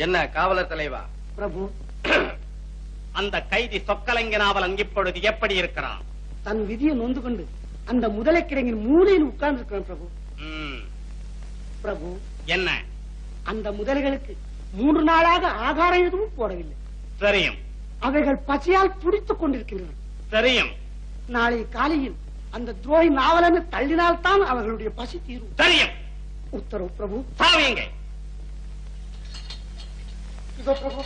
என்ன காவலர் தலைவா? பிரபு, அந்த கைதி சொக்கலைங்கனாவல் இப்பொழுது எப்படி இருக்கிறான்? தன் விதியை நொந்து கொண்டு அந்த முதலைக்கிடங்கின் மூலையில் உட்கார்ந்து இருக்கிறான் பிரபு. பிரபு, என்ன? அந்த முதலைகளுக்கு 3 நாளாக ஆகாரம் எதுவும் போடவில்லை. தெரியும். அவைகள் பச்சையால் துடித்துக் கொண்டிருக்கின்றன. தெரியும். நாளை காலையில் அந்த துரோகி நாவலன்னு தள்ளினால்தான் அவர்களுடைய பசி தீரும். தெரியும். உத்தரவு பிரபு. சாவியுங்க. இதோ பிரபு.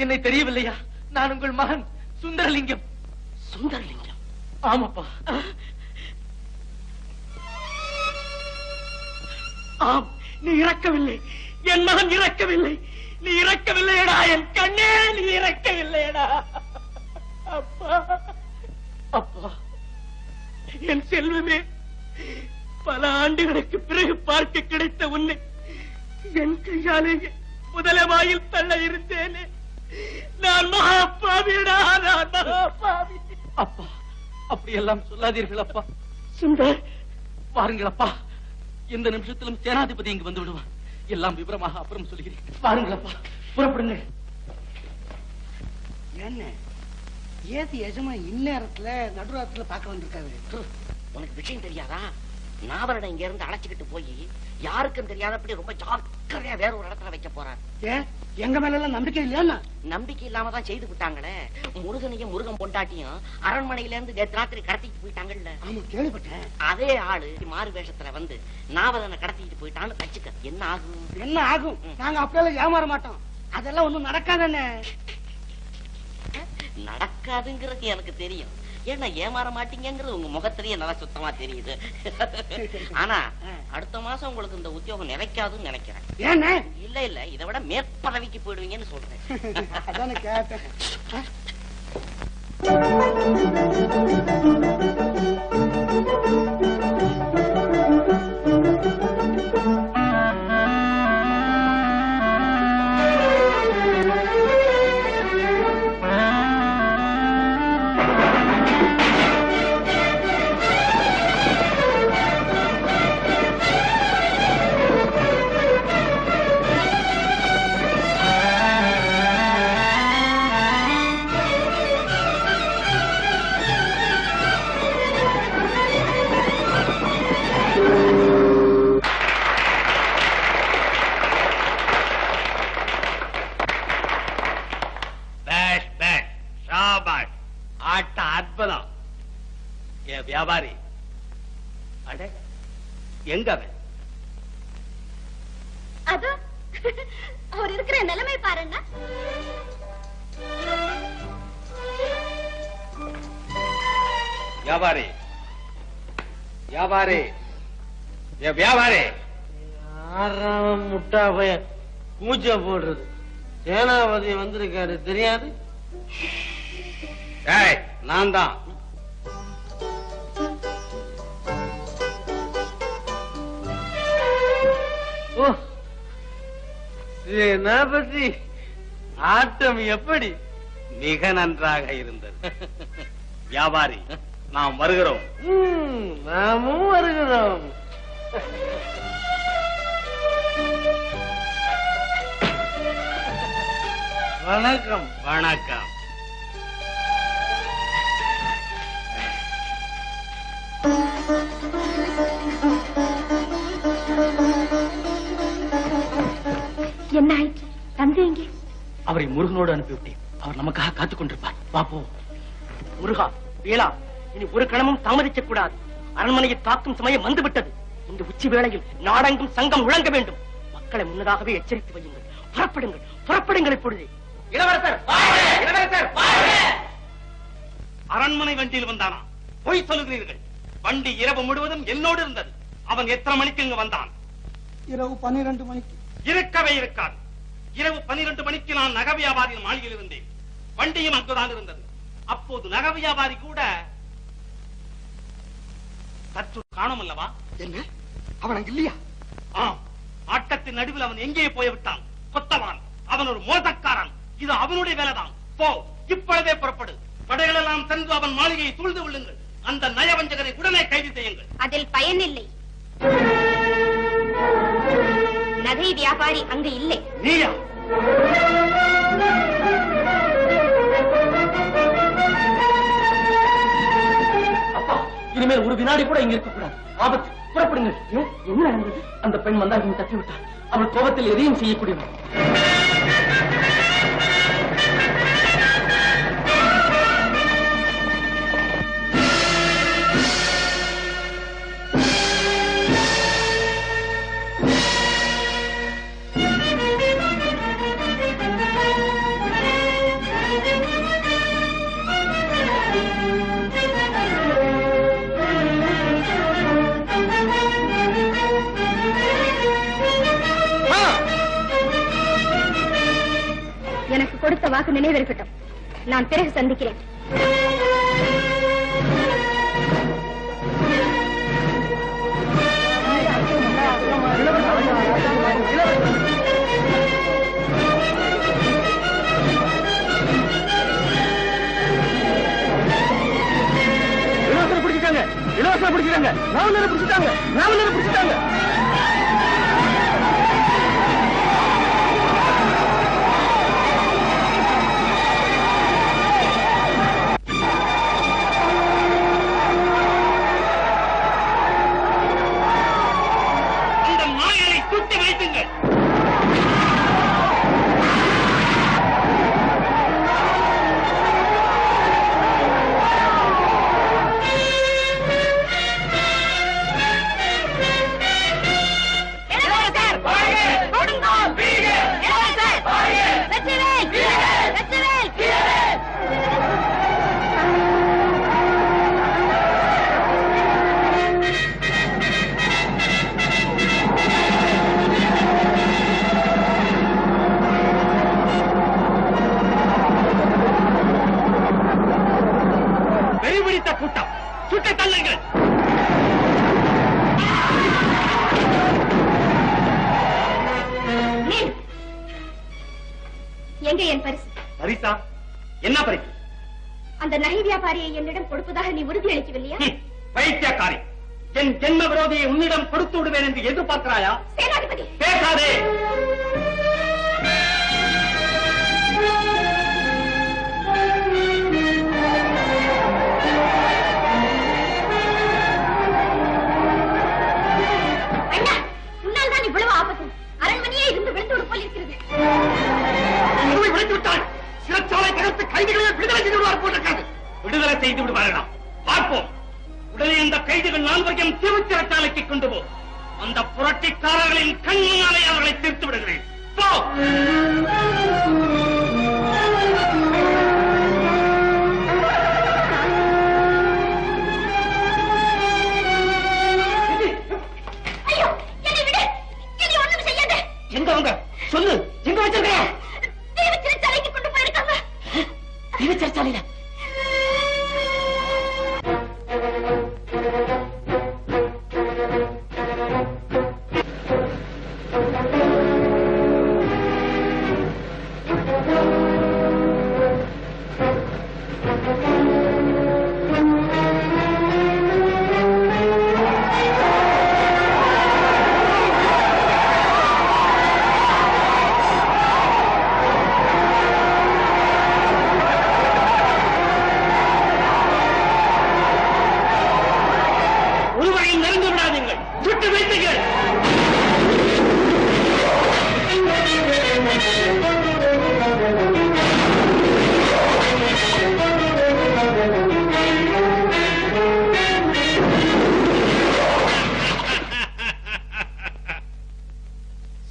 என்னை தெரியவில்லையா? நான் உங்கள் மகன் சுந்தரலிங்கம். சுந்தரலிங்கம்? ஆமாப்பா. ஆம், நீ இறக்கவில்லை. என் மகன் இறக்கவில்லை. நீ இறக்கவில்லையடா, என் கண்ணே, நீ இறக்கவில்லையடா. அப்பா அப்பா என் செல்வமே, பல ஆண்டுகளுக்கு பிறகு பார்க்க கிடைத்த உன்னை என் கையாலேயே முதலமாயில் தள்ள இருந்தேனே. நான் மகாபாவிடா, நான் மகாபாவி. அப்பா அப்படி எல்லாம் சொல்லாதீர்கள் அப்பா. சுந்தர் பாருங்கள் அப்பா, எந்த நிமிஷத்திலும் சேனாதிபதி இங்கு வந்து விடுவார். எல்லாம் விவரமாக அப்புறம் சொல்கிறேன். பாருங்கள் அப்பா, புறப்படுங்க. என்ன ஏது எஜமா இந்நேரத்துல நடுராத்துல பார்க்க வந்திருக்காரு? உனக்கு விஷயம் தெரியாதா? நாவலனை இங்க இருந்து அழைச்சுக்கிட்டு போய் யாருக்கும் தெரியாதபடி ரொம்ப ஜாக்கிரதையா வேற ஒரு இடத்துல வைக்க போறார். எங்க மேல எல்லாம் நம்பிக்கை இல்லையா? நம்பிக்கை இல்லாமதான் செய்து விட்டாங்களே. முருகனையும் முருகன் பொண்டாட்டியும் அரண்மனையில இருந்து நேற்று ராத்திரி கடத்திட்டு போயிட்டாங்கல்ல. ஆமா, கேள்விப்பட்டேன். அதே ஆளு மாறு வேஷத்துல வந்து நாவலனை கடத்திட்டு போயிட்டான்னு தச்சுக்க. என்ன ஆகும்? என்ன ஆகும்? நாங்க அப்படியெல்லாம் ஏமாற மாட்டோம். அதெல்லாம் ஒண்ணும் நடக்காதே. நடக்காதுங்கிறது எனக்கு தெரியும். ஏன்னா ஏமாற மாட்டீங்கிறது உங்க முகத்திலேயே நல்லா சுத்தமா தெரியுது. ஆனா அடுத்த மாசம் உங்களுக்கு இந்த உத்தியோகம் நிலைக்காதுன்னு நினைக்கிறேன். ஏன்னா இல்ல இல்ல, இதை விட மேற்பதவிக்கு போயிடுவீங்கன்னு சொல்றேன். அதானே கேட்டேன். வியாபாரி அட எங்க அவன்? அது அவர் இருக்கிற நிலைமை பாருங்க. வியாபாரி வியாபாரி வியாபாரி முட்டா பைய கூச்ச போடுறது. சேனாபதி வந்திருக்காரு தெரியாது? நான் தான். சேனாபதி ஆட்டம் எப்படி? மிக நன்றாக இருந்தது. வியாபாரி நாம் வருகிறோம். நாமும் வருகிறோம். வணக்கம். வணக்கம். என்ன ஆயிடுச்சு? தந்தை எங்கே? அவரை முருகனோடு அனுப்பிவிட்டேன். அவர் நமக்காக காத்துக் கொண்டிருப்பார். பாப்போ. முருகா, வேளா, இனி ஒரு கணமும் தாமதிக்க கூடாது. அரண்மனையை தாக்கும் சமயம் வந்துவிட்டது. இந்த உச்சி வேளையில் நாடெங்கும் சங்கம் முழங்க வேண்டும். மக்களை முன்னதாகவே எச்சரித்து வையுங்கள். புறப்படுங்கள், புறப்படுங்கள் இப்பொழுதே. இளவரசர், இளவரசர், அரண்மனை வண்டியில் வந்தானா? போய் சொல்லுகிறீர்கள். வண்டி இரவு முழுவதும் என்னோடு இருந்தது. அவன் எத்தனை மணிக்கு இங்கு வந்தான்? இரவு 12 மணிக்கு. இருக்கவே இருக்காது. இரவு 12 மணிக்கு நான் நகை வியாபாரியின் மாளிகையில் இருந்தேன். வண்டியும் அங்குதான் இருந்தது. அப்போது நகை வியாபாரி கூட சற்று காணும் அல்லவா? என்ன, அவன் அங்க இல்லையா? ஆட்டத்தின் நடுவில் அவன் எங்கே போய்விட்டான்? கொத்தவான். அவன் ஒரு மோசக்காரன். இது அவனுடைய வேலைதான். போ, இப்பொழுதே புறப்படு. படைகள் எல்லாம் சென்று அவன் மாளிகையை சூழ்ந்து விழுங்கள். அந்த நயவஞ்சகரை உடனே கைது செய்யுங்கள். அதில் பயனில்லை. நகை வியாபாரி அங்கு இல்லை. நீயா? அப்பா, இனிமேல் ஒரு வினாடி கூட இங்க இருக்கக்கூடாது. ஆபத்து. புறப்படுங்கள். என்ன நடந்தது? அந்த பெண் மந்தாகினி தப்பிவிட்டார். அவள் கோபத்தில் எதையும் செய்யக்கூடியவள். எனக்கு கொடுத்த வாக்கு நினைவிருக்கட்டும். நான் பிறகு சந்திக்கிறேன். இலவசம் பிடிச்சிட்டாங்க, நாவலரை பிடிச்சிட்டாங்க, நாவலரை பிடிச்சிட்டாங்க. இந்த மாயனை சுட்டி வைத்துங்கள். கூட்டம் சுட்டு தள்ளுங்கள். எங்க என் பரிசு? பரிசா? என்ன பரிசு? அந்த நகை வியாபாரியை என்னிடம் கொடுப்பதாக நீ உறுதி அளிக்கவில்லையா? பைத்தியக்காரி, என் ஜென்ம விரோதியை உன்னிடம் கொடுத்து விடுவேன் என்று எதிர்பார்க்கிறாயா? சேனாதிபதி பேசாதே. இவ்வளவு ஆபத்து அரண்மனையே இருந்து விழுந்து போல் இருக்கிறது. சிறைச்சாலை தகர்த்து கைதிகளை விடுதலை செய்து விடுவார் போட்டிருக்கிறது. விடுதலை செய்து விடுவார்களா? பார்ப்போம். உடனே இந்த கைதிகள் நால்வரையும் தீவு சிறைச்சாலைக்கு கொண்டு போ. அந்த புரட்சிக்காரர்களின் கண் முன்னாலே அவர்களை தீர்த்து விடுகிறேன். போ. எங்க சொல்லு, எங்க வச்சிருக்க? தீவு சிறைச்சாலைக்கு கொண்டு போயிருக்காங்க. தீவு சிறைச்சாலையில?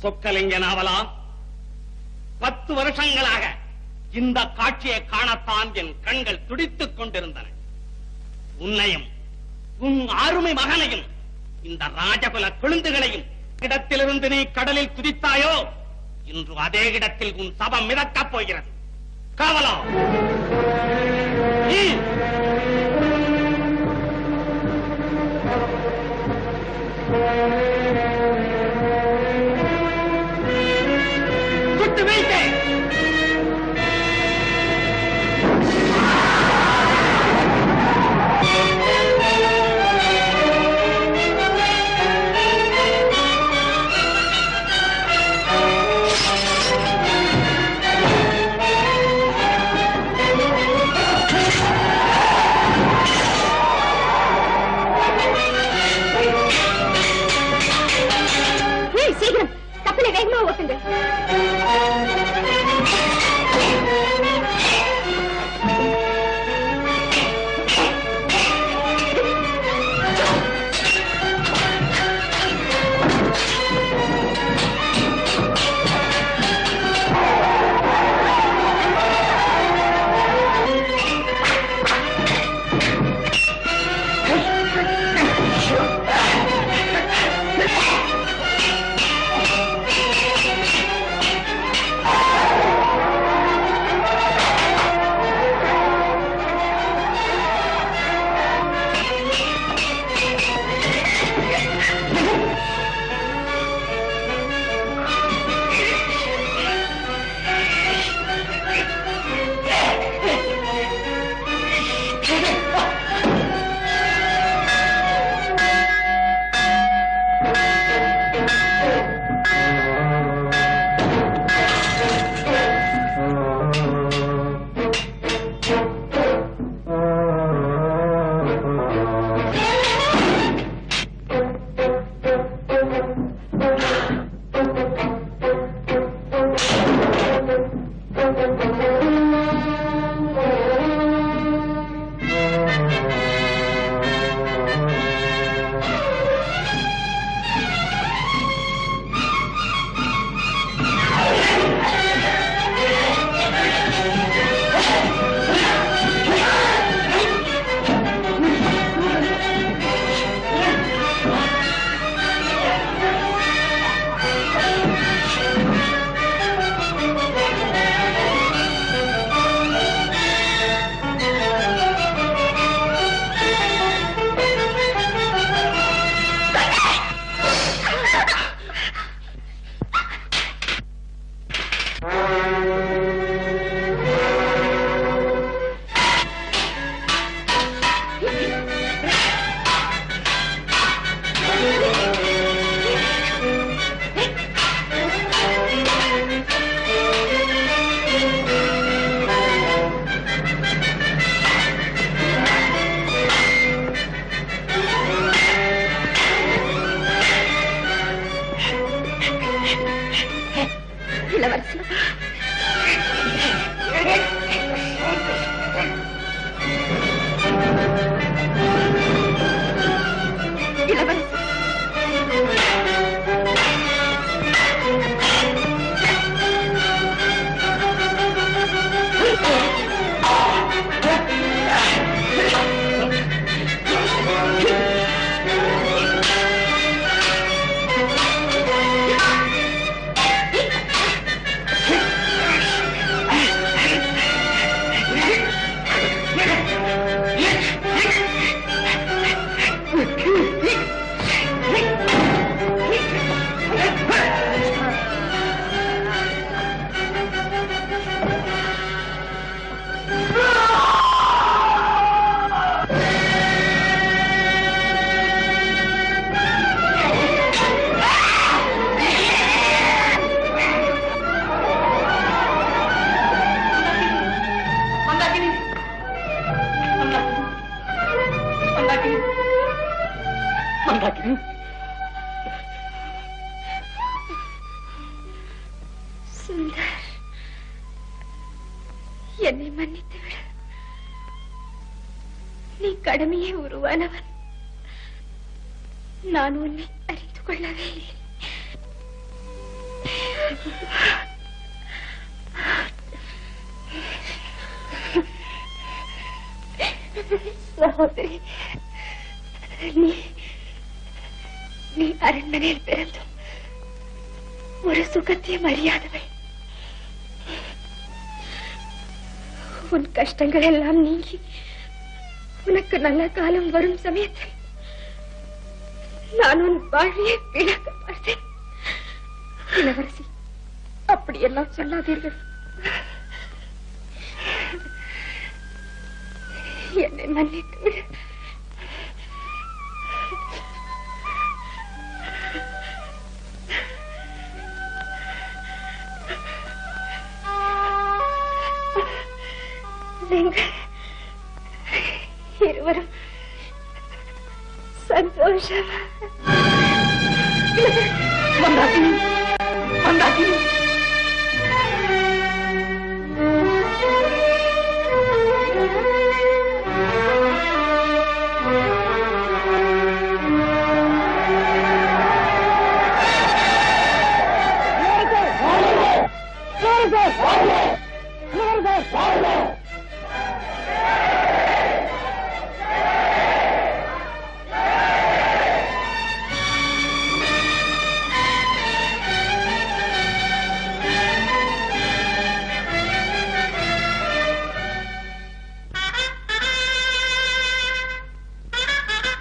சொக்கலிங்க நாவலா, 10 வருஷங்களாக இந்த காட்சியை காணத்தான் என் கண்கள் துடித்துக் கொண்டிருந்தன. உன்னையும் உன் அருமை மகனையும் இந்த ராஜகுல கொழுந்துகளையும் இடத்திலிருந்து நீ கடலில் குதித்தாயோ, இன்று அதே இடத்தில் உன் சபம் மிதக்கப் போகிறது. காவலா, சுட்டு வைத்தேன். என்னை மன்னித்து விடு. நீ கடமையே உருவானவன். நான் உன்னை அறிந்து கொள்ளவே இல்லை. சகோதரி, நீ அரண்மனையில் பிறந்தும் ஒரு சுகத்தையும் அறியாதவள். உன் கஷ்டங்கள் எல்லாம் நீங்கி உனக்கு நல்ல காலம் வரும் சமயத்தில் நான் உன் வாழ்வையை இழக்க பார்த்தேன். இளவரசி, அப்படியெல்லாம் சொல்லாதீர்கள். என்னை மன்னித்து விடு. நீங்கள் இருவரும் சந்தோஷம். மந்தாகினி, மந்தாகினி. What?